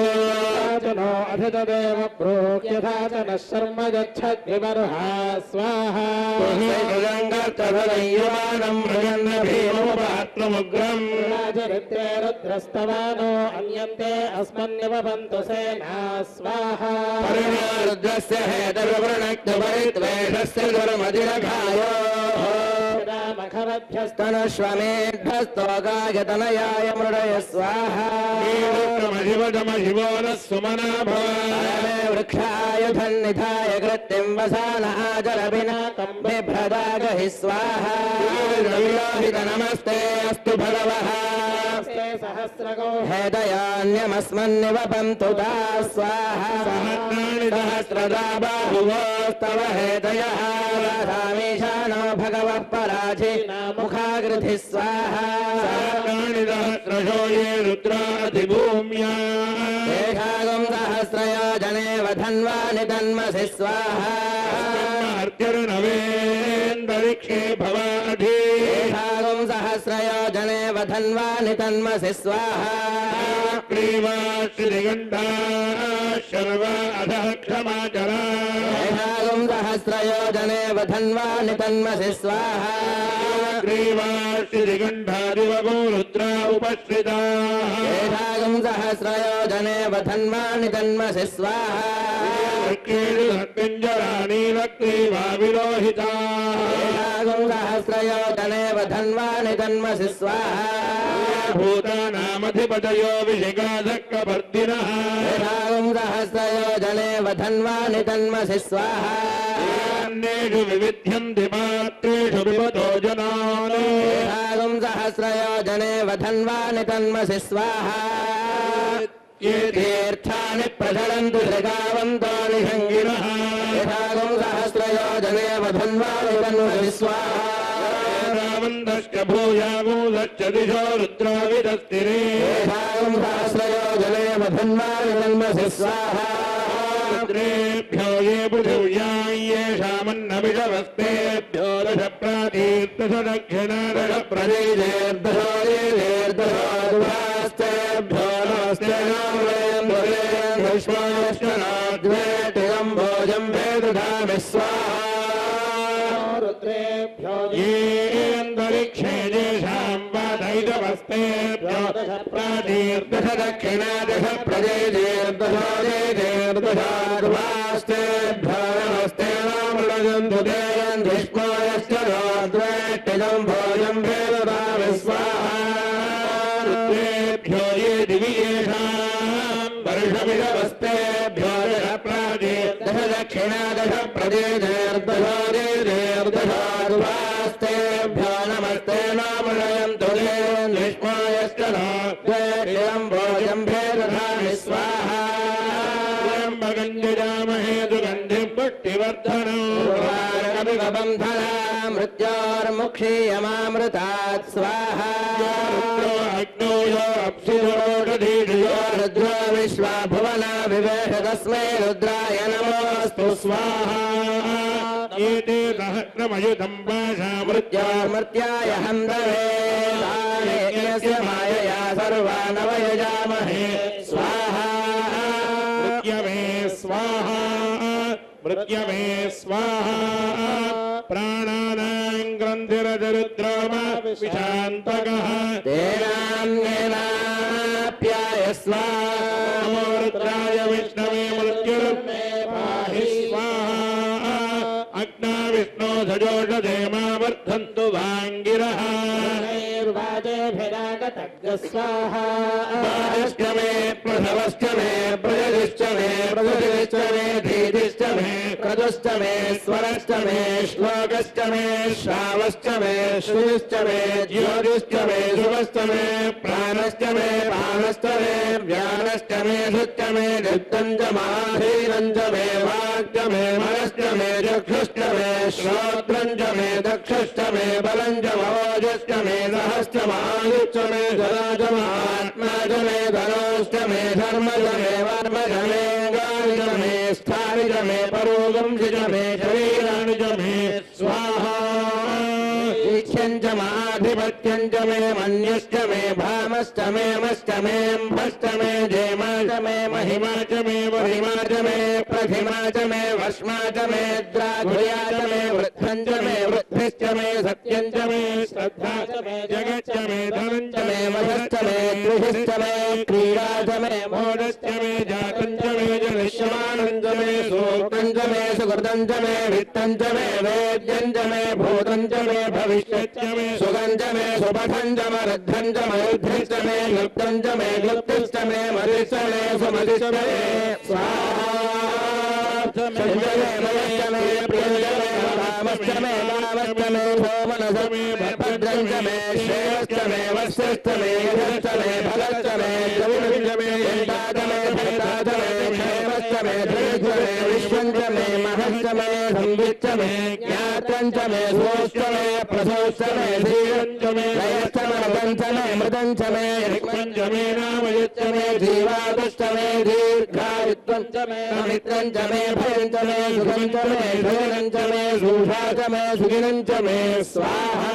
नो अधिदेव प्रोक्यथा च नः शर्म गच्छद्विमर्हा स्वाहा युवानं मृगन्न भीमोपात्रमुग्रम् राजरित्रे रुद्रस्तवानो अन्यन्ते अस्मन्यवन्तु सेना स्वाहा रुद्रस्य हेतुर्वृणक्तुपरिद्वेषस्य दुर्मदिरघायो मखरभ्यस्तनश्वमेभ्यस्तोगायतनयाय मृडय स्वाहा शिवो नः सुमना भवे वृक्षाय धन्निधाय कृत्तिं वसानाजलविनाकं बिभ्रदागहि स्वाहा नमस्ते अस्तु भगवः हेदयान्यमस्मन्निवपन्तु ता स्वाहा सहस्राणि सहस्रदा बाहुवोस्तव हेदयः राधामीशानो भगवः पराधि मुखाग्रधि स्वाहा सहस्राणि सहस्रशो ये रुद्राधिभूम्या एषागं सहस्रयोजने वधन्वानि तन्मसि स्वाहा अर्त्यर्णवेन्दरिक्षे भवाधि एषागं सहस्रयोजने वधन्वानि तन्मसि स्वाहा क्रीवा श्रीगण्डा शर्व अधः क्षमाचरा एषागं सहस्रयोजने वधन्वानि तन्मसि स्वाहा क्रीवा श्रीगण्डादिवगो रुद्रा उपश्रिता एषागं सहस्रयोजने वधन्वानि तन्मसि स्वाहा नीलक्रीवा विलोहिता एषागं सहस्रयोजने वधन्वानि तन्मसि स्वाहा भूतानामधिपतयो विशिखाधक्कपर्दिनः एषागं सहस्रयोजने वधन्वानि तन्मसि स्वाहा अन्येषु विविध्यन्ति पात्रेषु विपतो जनान् एषागं सहस्रयोजने वधन्वानि तन्मसि स्वाहा ये तीर्थानि प्रचलन्तु श्रृगावन्तो निषङ्गिनः एषागं सहस्रयोजने वधन्वानि तन्मसि स्वाहा रावन्तश्च भूयागूधश्च दिशो रुद्राविदस्तिरे एषागं सहस्रयोजने वधन्वानि तन्मसि स्वाहा रुद्रेभ्यो ये पृथिव्यां येषामन्नविषवस्तेभ्यो दश प्रातीर्दश दक्षिणा दश प्रदेशेर्दशो देशेर्दशोऽस्तेभ्यो नमस्ते विश्वाश्वनाद्वेटिगं भोजं भेदधामि स्वाहा रुद्रेभ्यो येऽन्तरिक्षे येषां वादैतवस्तेभ्यो दश प्रातीर्दश दक्षिणा दश प्रदेशेर्दशो देशेर्दशाद्वास्तेभ्यो नमस्ते नामृजन्तु देयं विश्वाश्च नाद्वेटिगं भोजं भेदधामि स्वाहा रुद्रेभ्यो ये दिवि येषां वर्षमिदवस्तेभ्यो दश प्रातीर्दश दक्षिणा दश प्रदेशेर्दशो देशेर्दशाद्वास्तेभ्यो नमस्ते नामृजन्तु देयं विश्वाश्च नाद्वेटिगं भोजं भेदधामि स्वाहा गञ्जयामहे सुगन्धिं पुष्टिवर्धनम् मृत्योर्मुक्षीयमामृतात् स्वाहा अग्नो यो अप्सिरोषधीषयो रुद्रो विश्वा भुवना विवेश तस्मै रुद्राय नमोऽस्तु स्वाहा एते सहस्रमयुतं पाशा मृत्योर्मर्त्याय हन्तवे यज्ञस्य मायया सर्वानवयजामहे स्वाहा स्वाहा मृत्यवे स्वाहा प्राणानां ग्रन्थिरजरुद्राम विशान्तकः तेनान्येनाप्याय स्वाहा रुद्राय विष्णवे मृत्युर्मे पाहि स्वाहा अग्ना विष्णो सजोषधे मा वर्धन्तु वाङ्गिरः स्वाहा बालश्च मे प्रथमश्च मे प्रजलिश्च मे प्रजलिश्च मे धीतिश्च मे क्रतुश्च मे स्वरश्च मे श्लोकश्च मे श्रावश्च मे श्रुतिश्च मे ज्योतिश्च मे शुभश्च मे प्राणश्च मे पानश्च मे व्यानश्च मे शुच्च मे नित्यं च माधीरं च मे वाक्च मे मनश्च मे चक्षुश्च मे श्रोत्रं च मे दक्षश्च मे बलं च मवोजश्च मे सहश्च महायुश्च मे जला च महात्मा च मे धनोश्च मे धर्म च मे वर्म च मे गानि च मे स्थानि च मे परोगंसि च मे शरीराणि च मे स्वाहा ईक्ष्यं च माधिपत्यं च मे मन्यश्च मे भामश्च मे मश्च मे अम्भश्च मे जेमा च मे महिमा च मे वरिमा च मे प्रथिमा च मे वष्मा च मे द्राघुया च मे वृद्धं च मे वृद्धिश्च मे सत्यं च मे श्रद्धा च मे जगच्च मे धनं च मे वधश्च मे त्रिभिश्च मे क्रीडा च मे मोदश्च मे जातं च मे जनिष्यमानं च मे सूक्तं च मे सुकृतं च मे वित्तं च मे वेद्यं च मे भूतं च मे भविष्यं विष्यच्यमे सुगंजमे सुपठंजमे रद्धंजमे युद्धंजमे गुप्तंजमे गुप्तिष्टमे मरिष्टमे सुमरिष्टमे स्वाहा संजमे मयष्टमे प्रियंजमे कामष्टमे कामष्टमे सोमनसमे भद्रंजमे श्रेयष्टमे वत्सष्टमे यशष्टमे फलष्टमे जविष्टमे यन्ताजमे भक्ताजमे क्षेमष्टमे धीर्घमे विश्वंजमे महष्टमे संविच्चमे ज्ञातंजमे सोष्टमे प्रसोष्टमे धीरंजमे लयष्टमे पंचमे मृदंजमे ऋक्मंजमे नामयुच्चमे जीवादुष्टमे दीर्घायुत्वंजमे मित्रंजमे भयंजमे सुगंजमे धैर्यंजमे सुषाजमे सुगिनंजमे स्वाहा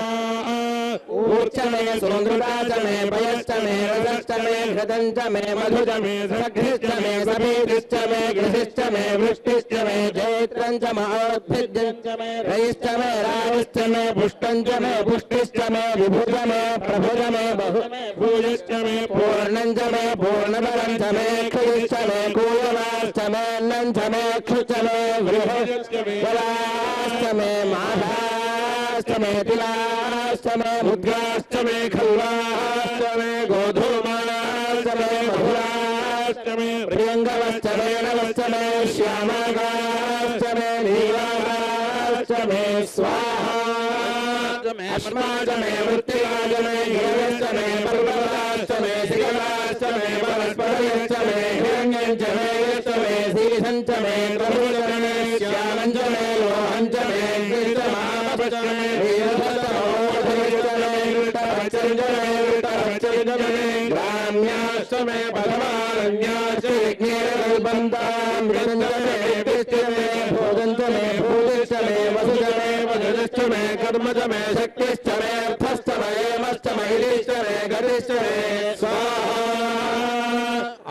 ऊर्चमे सुमृताचमे पयश्चमे रजश्चमे घृतंचमे मधुजमे सघ्रिश्चमे सभीतिश्चमे घृषिश्चमे वृष्टिश्चमे जैत्रंचमोद्भिद्यंचमे रयिश्चमे राविश्चमे पुष्टंचमे पुष्टिश्चमे विभुजमे प्रभुजमे बहुमे भूयश्चमे पूर्णंचमे पूर्णबलंचमे क्षुयश्चमे कूयवाश्चमे नंचमे क्षुचमे वृहश्चमे बलाश्चमे माधाश्चमे तिलाश्चमे मुद्राश्चमे खल्वाश्चमे गोधूमाश्चमे बहुलाश्चमे प्रियंगवश्चमे नवश्चमे श्यामागाश्चमे नीलागाश्चमे स्वाहा अस्माचमे वृत्तिराजमे गिरवश्चमे पर्वताश्चमे शिखराश्चमे वनस्पतयश्चमे हिरण्यञ्चमे यश्चमे श्रीशञ्चमे प्रभुजमे श्यामञ्चमे लोहञ्चमे कृष्णमापश्चमे ग्राम्याश्चमे पदमारण्याश्च यज्ञेरकल्पन्तां मृदञ्जमे पिष्टमे भोजञ्चमे भूतिश्चमे वसुजमे वदुश्चमे कर्मजमे शक्तिश्चमे अर्थश्चमे हेमश्चमे हिलिश्चमे गतिश्चमे स्वाहा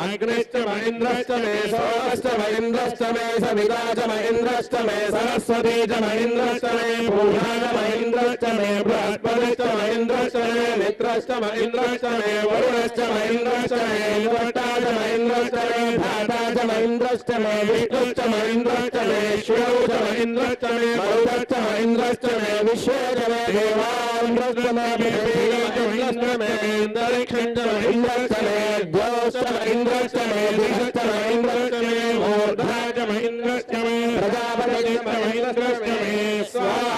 अग्निश्चमे इन्द्रश्चमे सोमश्चमे इन्द्रश्चमे सविताचमे इन्द्रश्चमे सरस्वतीचमे इन्द्रश्चमे पूर्णाचमे इन्द्रश्चमे बृहस्पतिश्चमे इन्द्रश्चमे मित्रश्चमे इन्द्रश्चमे वरुणश्चमे इन्द्रश्चमे निवट्टाचमे इन्द्रश्चमे धाताचमे इन्द्रश्चमे विष्णुश्चमे इन्द्रश्चमे शिवौचमे इन्द्रश्चमे मरुतश्चमे इन्द्रश्चमे विश्वेचमे देवान्द्रश्चमे पृथिवीचमे अन्तरिक्षञ्चमे इन्द्रश्चमे द्यौश्चमे इन्द्रश्चमे दिहश्चमे इन्द्रश्चमे मूर्धाचमे इन्द्रश्चमे प्रजापतिश्चमे इन्द्रश्चमे स्वाहा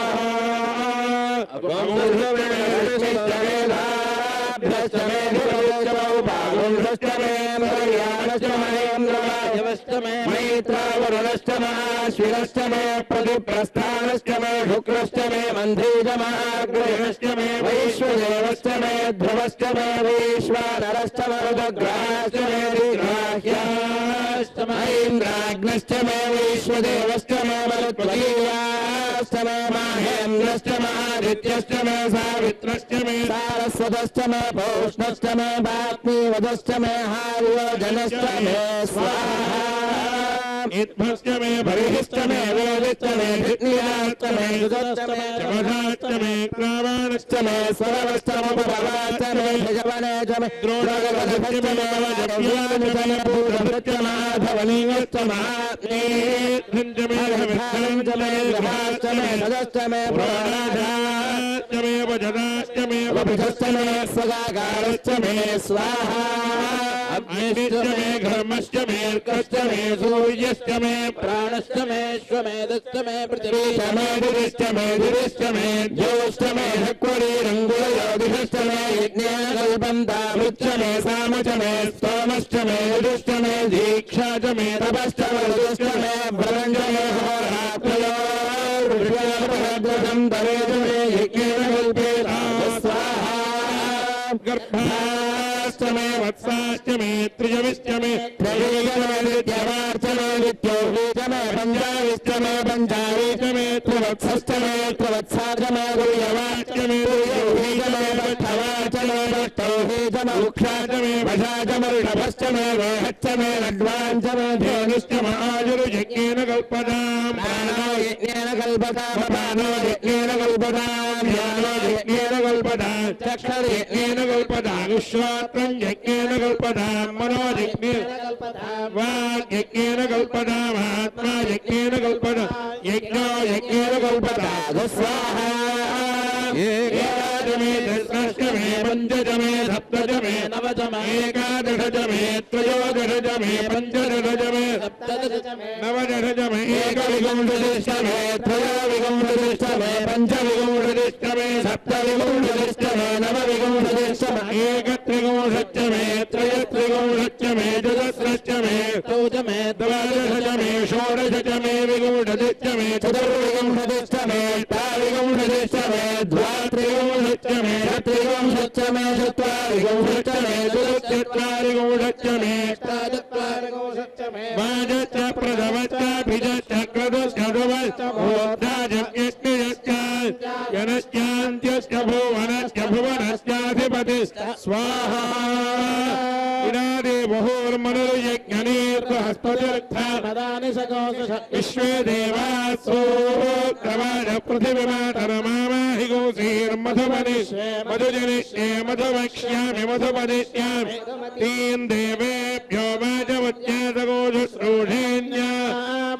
भ्रष्टमे बाहुंश्चमे मर्यानश्चमे मैत्रावरुणश्चमे श्विनश्चमे प्रतिप्रस्थानश्चमे शुक्रश्चमे मन्धीजमाग्रहश्चमे वैश्वदेवश्चमे ध्रुवश्चमे वैश्वानरश्चमे रुद्रग्रहाश्चमे दीर्घाह्याश्चमे ऐन्द्राग्नश्चमे वैश्वदेवश्चमे मरुत्वगीयाश्चमे माहेन्द्रश्चमे आदित्यश्चमे सावित्रश्चमे सारस्वतश्चमे पौष्णश्चमे वाग्मीवदश्चमे हार्योजनश्चमे स्वाहा इत्भश्चमे बर्हिश्चमे वेदिश्चमे धिन्याश्चमे सुदश्चमे जमधाश्चमे क्रावाणश्चमे स्वरवश्चमुपवाश्चमे भजवनेचमे द्रोणगवधश्चमे वजव्यानिचमे भूतभृत्यमाधवनीयश्चमात्मेऽग्निञ्चमे हविष्ठाञ्चमे ग्रहाश्चमे सदश्चमे पुराणाश्चमे वजदाश्चमे वभिषश्चमे स्वगाकारश्चमे स्वाहा अग्निश्चमे घर्मश्चमे अर्कश्चमे सूर्यश्चमे प्राणश्चमे श्वमेधश्चमे पृथिवीश्चमे दिरिश्चमे दिरिश्चमे ज्योश्चमे हक्वरीरङ्गुलयोगिषश्चमे यज्ञेन कल्पन्तामृच्छमे सामचमे स्तोमश्चमे युधिश्चमे दीक्षाचमे तपश्चमे ऋतुश्चमे भ्रमञ्जमे होरात्रयोर्विश्वप्रहद्रशं तवेजमे यज्ञेन कल्पेता स्वाहा गर्भाश्चमे वत्साश्चमे त्रिजविश्चमे त्रयीजमे द्वितीयवार्चमे द्वितीयोर्वीचमे पञ्चाविश्चमे पञ्चावीचमे त्रिवत्सश्चमे त्रिवत्साचमे तुर्यवाच्यमे तुर्यौहीचमे पट्ठवाचमे पट्टौहीचमे वृक्षाचमे वशाचमे ऋषभश्चमे वेहच्चमे लड्वाञ्चमे धेनुश्चमे आयुर्यज्ञेन कल्पतां प्राणो यज्ञेन कल्पतां प्राणो यज्ञेन कल्पतां ध्यानो यज्ञेन कल्पतां चक्षुर्यज्ञेन कल्पतां विश्वात्रं यज्ञेन कल्पतां मनो यज्ञेन कल्पतां वाक् यज्ञेन कल्पतां आत्मा यज्ञेन कल्पतां यज्ञो यज्ञेन कल्पतां स्वाहा पञ्चज मे सप्तज मे नवज मे एकादशज मे त्रयोदशज मे पञ्चदशज मे सप्तदश मे नवदशज मे एकविंशतिश्च मे त्रयोविंशतिश्च मे पञ्चविंशतिश्च मे सप्तविंशतिश्च मे नवविंशतिश्च मे एकत्रिविंशतिश्च मे त्रयत्रिविंशतिश्च मे चतुस्रश्च मे चौद मे द्वादशच मे षोडशच मे विंशतिश्च मे चतुर्विंशतिश्च मे अष्टाविंशतिश्च मे द्वात्रिविंशतिश्च मे षट्त्रिविंशतिश्च मे चत्वारिविंशतिश्च मे चतुश्चत्वारिविंशतिश्च मे अष्टाचत्वारिंशतिश्च मे वाजश्च प्रथमश्च भिजश्च क्रतुश्च ध्रुवश्च मूर्धाजज्ञश्च जनश्चान्त्यश्च भुवनश्च भुवनश्चाधिपतिश्च स्वाहा इनादि मुहुर्मनुर्यज्ञनीर्हस्ततीर्थानदानि सकोश विश्वे देवासो क्रमाज पृथिवीमातरमामाहि गोसीर्मधुपदिष्ये मधुजनिष्ये मधुवक्ष्यामि मधुपदिष्यामि तीन देवेभ्यो वाचमुच्चातगोजुश्रूढेन्य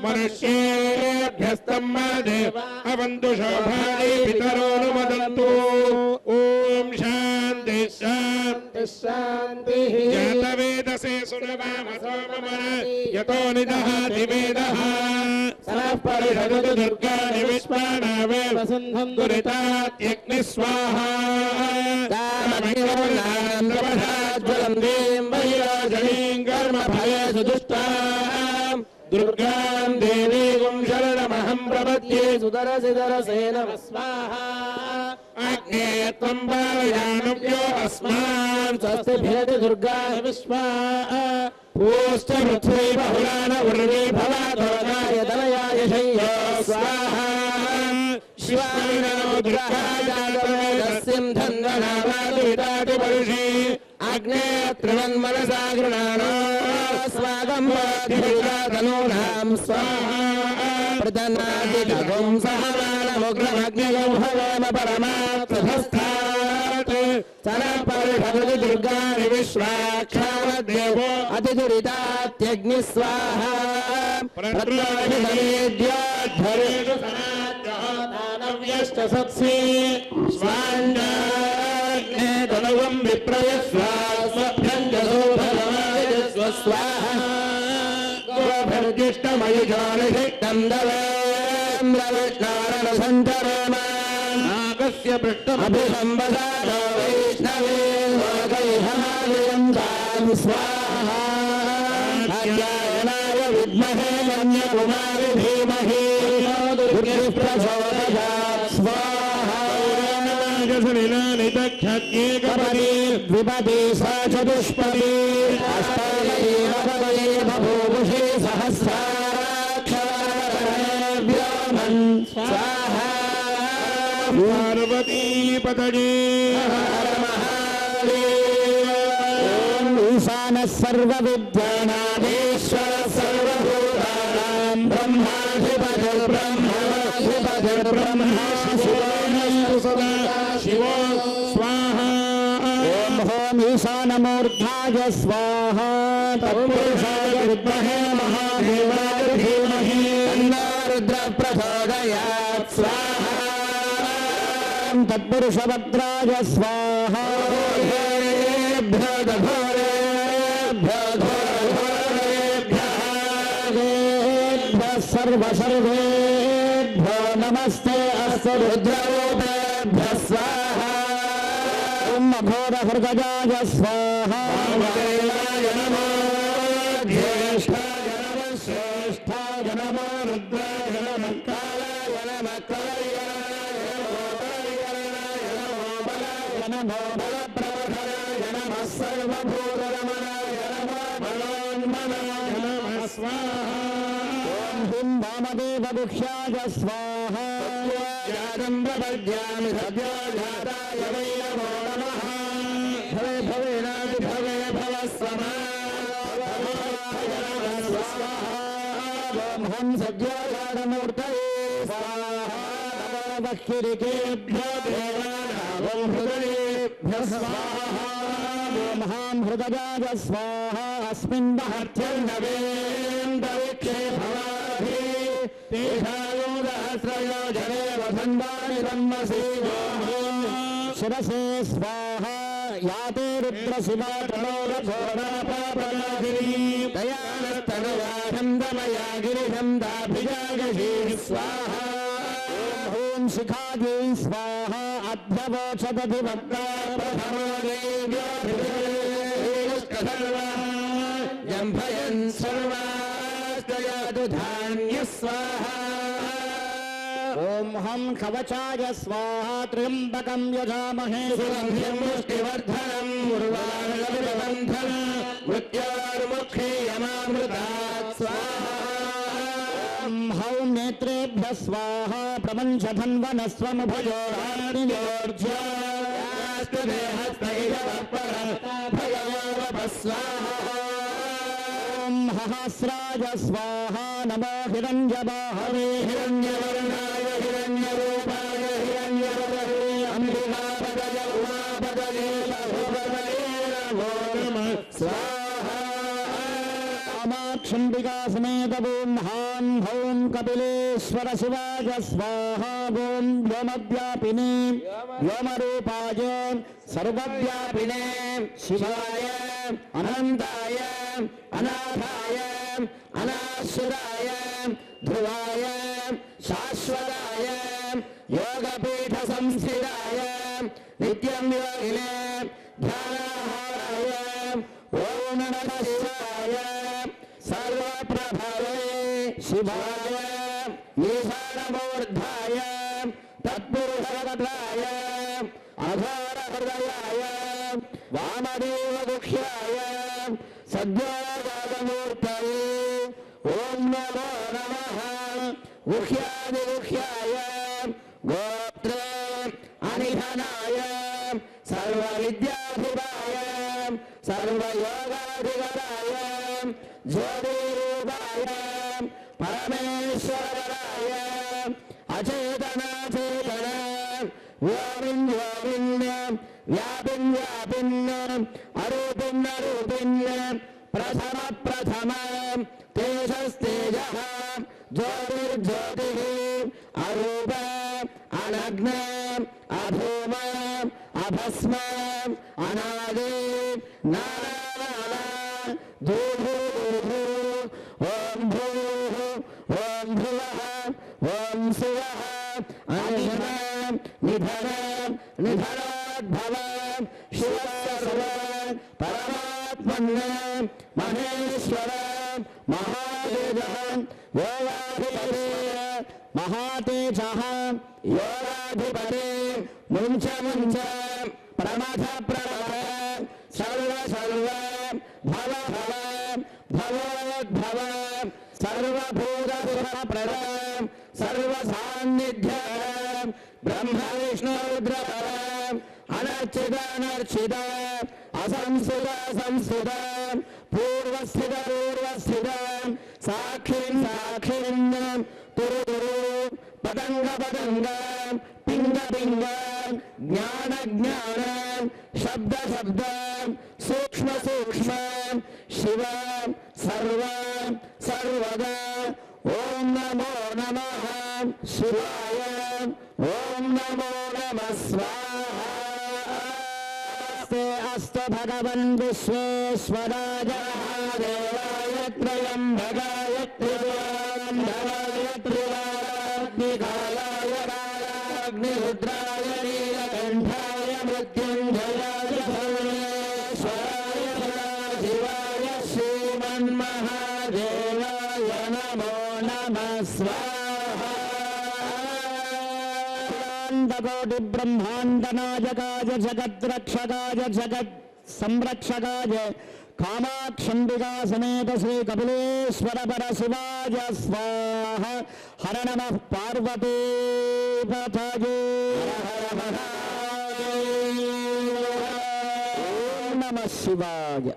मनुष्येभ्यस्तं मादे अवन्तु शोभानि पितरोनुमदन्तु ॐ शान्ति शान्ति शान्तिः जातवेदसे सुनवामसो मम यतो निदहाति वेदः सनः परिषदतु दुर्गाणि विश्वानावे वसन्धं दुरितात्यग्निः स्वाहा काममेवनान्द्रवधाज्वलन्तीं वैराजनीं कर्मफलेषु दुष्टाम् दुर्गां देवीं शरणमहं प्रपद्ये सुदरसिदरसे नमः स्वाहा अग्ने त्वं पालयानव्यो अस्मान् स्वस्ति भेति दुर्गा विश्वा पूश्च पृथ्वी बहुलान उर्वी भवादोनाय दलयाय शय्यो स्वाहा शिवाय दुर्गायादवेदस्यं धन्वनावादुविदातु परुषि अग्ने त्रिवन्मनसा गृणानो स्वागं वाधिविदातनूनां स्वाहा प्रदन्नादिगुं सहमानमुग्रमग्निगुं हवेम परमात्मस्थात् सरपरिषदति दुर्गाणि विश्वाक्षामदेवो अतिदुरितात्यग्नि स्वाहा प्रत्याभिषमेद्योद्धरेषु सनाद्यश्च सत्सि स्वाञ्जाग्ने तनुवं विप्रयस्वा स्वभ्यं च सोभरमायस्व स्वाहा गोभिर्जिष्टमयुजानिषिक्तं दवेन्द्रविष्णारणसञ्चरमागस्य पृष्ठमभिसंवसादो वैष्णवे लोकैहमालयन्तां स्वाहा कात्यायनाय विद्महे कन्याकुमारि धीमहि दुर्गे प्रचोदयात् स्वाहा सलिलानितक्षत्येकपदी द्विपदी सा चतुष्पदी अष्टादशी नवदये बभूवुषे सहस्राक्षराभ्योमन् स्वाहा पार्वती पतये हर महादेव ॐ ईशानः सर्वविद्यानामीश्वरः सर्वभूतानां ब्रह्माधिपतिर्ब्रह्मा शिवो सदा शिवो स्वाहा ॐ होम ईशानमूर्धाय स्वाहा तत्पुरुषाय विद्महे महादेवाय धीमहि तन्नो रुद्रः प्रचोदयात् स्वाहा तत्पुरुषभद्राय स्वाहा घोरेभ्यो घोरेभ्यः सर्वसर्वेभ्यो नमस्ते अस्तु रुद्ररूपेभ्यः स्वाहा घोरहृदयाय स्वाहा वामदेवाय नमो ज्येष्ठाय नमः श्रेष्ठाय नमो रुद्राय नमः कालाय नमः कलयनाय नमो बलप्रवधनाय नमः सर्वभूतरमणाय नमो बलोन्मनाय नमः स्वाहा ॐ हुं वामदेवगुह्याय स्वाहा जातं प्रपद्यामि सद्यो जाताय वै नमो नमः भवे भवेनादि भवे भवस्वमाय नमः स्वाहा ॐ हुं सद्योजातमूर्तये स्वाहा नमो वह्निरिकेभ्यो देवानां हृदयेभ्यः स्वाहा ॐ हां हृदयाय स्वाहा अस्मिन् महत्यर्नवेन्दविक्षे भवाभि तेषायोदहस्रयो जने वसन्तानि ब्रह्मसेवो शिरसे स्वाहा యాతే రుద్ర శివా దయానస్తనయాహం దమయా గిరిహం దాభిజాగీ స్వాహా ఓం శిఖాజై స్వాహ అధ్యవోచదధి వక్తా జంభయన్ సర్వాస్తయాదు ధాన్య స్వాహా ఓం హం కవచాయ స్వాహ త్ర్యంబకం యజామహే సుగంధ్యం ముష్టివర్ధనం ఉర్వాణగవిరబంధన మృత్యోర్ముక్షీయమామృతాత్ స్వాహా ఓం హౌం నేత్రేభ్య స్వాహ ఓం సహస్రాయ స్వాహ నమో హిరణ్యబాహవే హిరణ్యవర్ణాయ హిరణ్యరూపాయ హిరణ్యవదహే అంబికాపదయ ఉమాపదయే బహుపదయే నమో నమః స్వాహా కామాక్షంబికా సమేత ఓం హాం హౌం కపిలేశ్వర శివాయ స్వాహ ఓం వ్యోమవ్యాపినే వ్యోమరూపాయ సర్వవ్యాపినే శివాయ అనంతాయ అనాథాయ అనాశ్రితాయ ధ్రువాయ శాశ్వతాయ యోగపీఠ సంస్థితాయ నిత్యం యోగినే ధ్యానాహారాయ ఓం నమః శివాయ సర్వప్రభవే శివాయ ఈశానమూర్ధాయ తత్పురుషవక్రాయ అఘోర హృదయాయ వామదేవగుఖ్యాయ సద్యోజాతమూర్తయే ఓం నమో నమః గుఖ్యాదిగుఖ్యాయ గోత్రే అనిధనాయ సర్వవిద్యాధిపాయ సర్వయోగాధిపరాయ జ్యోతిరూపాయ పరమేశ్వరాయ అచేతనాచేతన వ్యోమిన్యోమిన్య వ్యాపిన్యాపిన్య అరూపిన్నరూపిన్య ప్రథమ ప్రథమ తేజస్తేజ జ్యోతిర్జ్యోతి అరూప అనగ్న అధూమ అభస్మ అనాది నారాయణ దూహు ఓం భూ ఓం భువః ఓం శివః అనిధన నిధన నిధనోద్భవ శివ సర్వ పరమాత్మన్న మహేశ్వర మహాదేవ యోగాధిపతే మహాతేజ యోగాధిపతే ముంచ ముంచ ప్రమథ ప్రమథ సర్వ సర్వ భవ భవ భవోద్భవ సర్వభూత ప్రద సర్వ సాన్నిధ్య బ్రహ్మ విష్ణు రుద్ర అనర్చిత అనర్చిత అసంస్థిత సంస్థిత పూర్వస్థిత పూర్వస్థిత సాక్షిన్ సాక్షిన్ తురు తురు పతంగ పతంగ పింగ పింగ జ్ఞాన జ్ఞాన శబ్ద శబ్ద సూక్ష్మ సూక్ష్మ శివ సర్వ సర్వదా ఓం నమో నమః శివాయ ఓం నమో నమః స్వాహా అస్తు భగవన్ విశ్వేశ్వరాయ మహాదేవాయ త్రయంబకాయ త్రిపురాంధరాయ త్రివారాగ్నికాలాయ కాలాగ్నిరుద్రాయ నీలకంఠాయ మృత్యుంజయాయ సర్వేశ్వరాయ సదాశివాయ శ్రీమన్మహాదేవాయ నమో నమః స్వాహా కోటి బ్రహ్మాండ నాయకాయ జగద్రక్షకాయ జగత్ సంరక్షకాయ కామాక్షంబికా సమేత శ్రీ కపిలేశ్వర పరశివాయ స్వాహ హర నమః పార్వతీ పతయే ఓం నమః శివాయ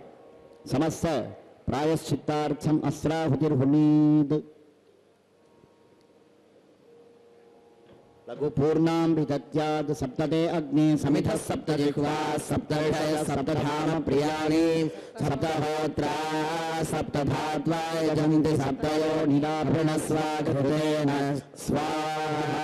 సమస్త ప్రాయశ్చిత్తార్థం అస్రాహుతిర్హునీద్ లఘు పూర్ణాం విదత్యాద్ సప్తతే అగ్ని సమిధ సప్తజిహ్వా సప్తర్షయ సప్తధామ ప్రియాణి సప్తహోత్రా సప్తధాత్వా యజంతి సప్తయో నిరాభరణ స్వాఘృతేన స్వాహా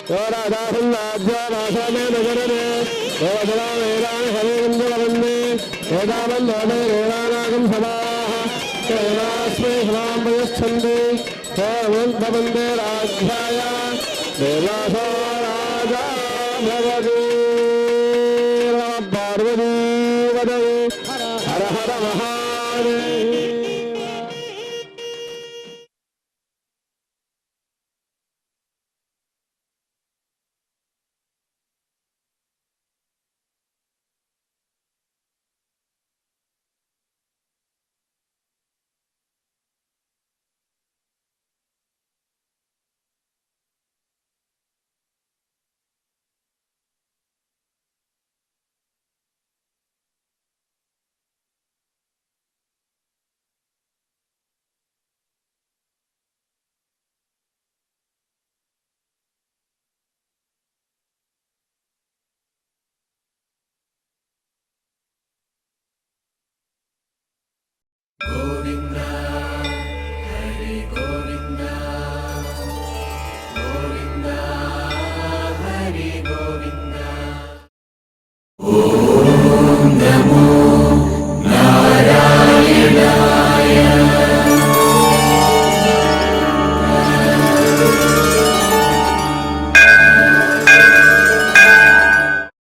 यो राजासन्नाद्यो रासमे नगरने यो जलामेराणि हरिन्द्रवन्दे एतावल्लोमे रेवानागं सदाः केनास्मै हवां प्रयच्छन्ति वन्दे राज्याय देवासो राजा भवति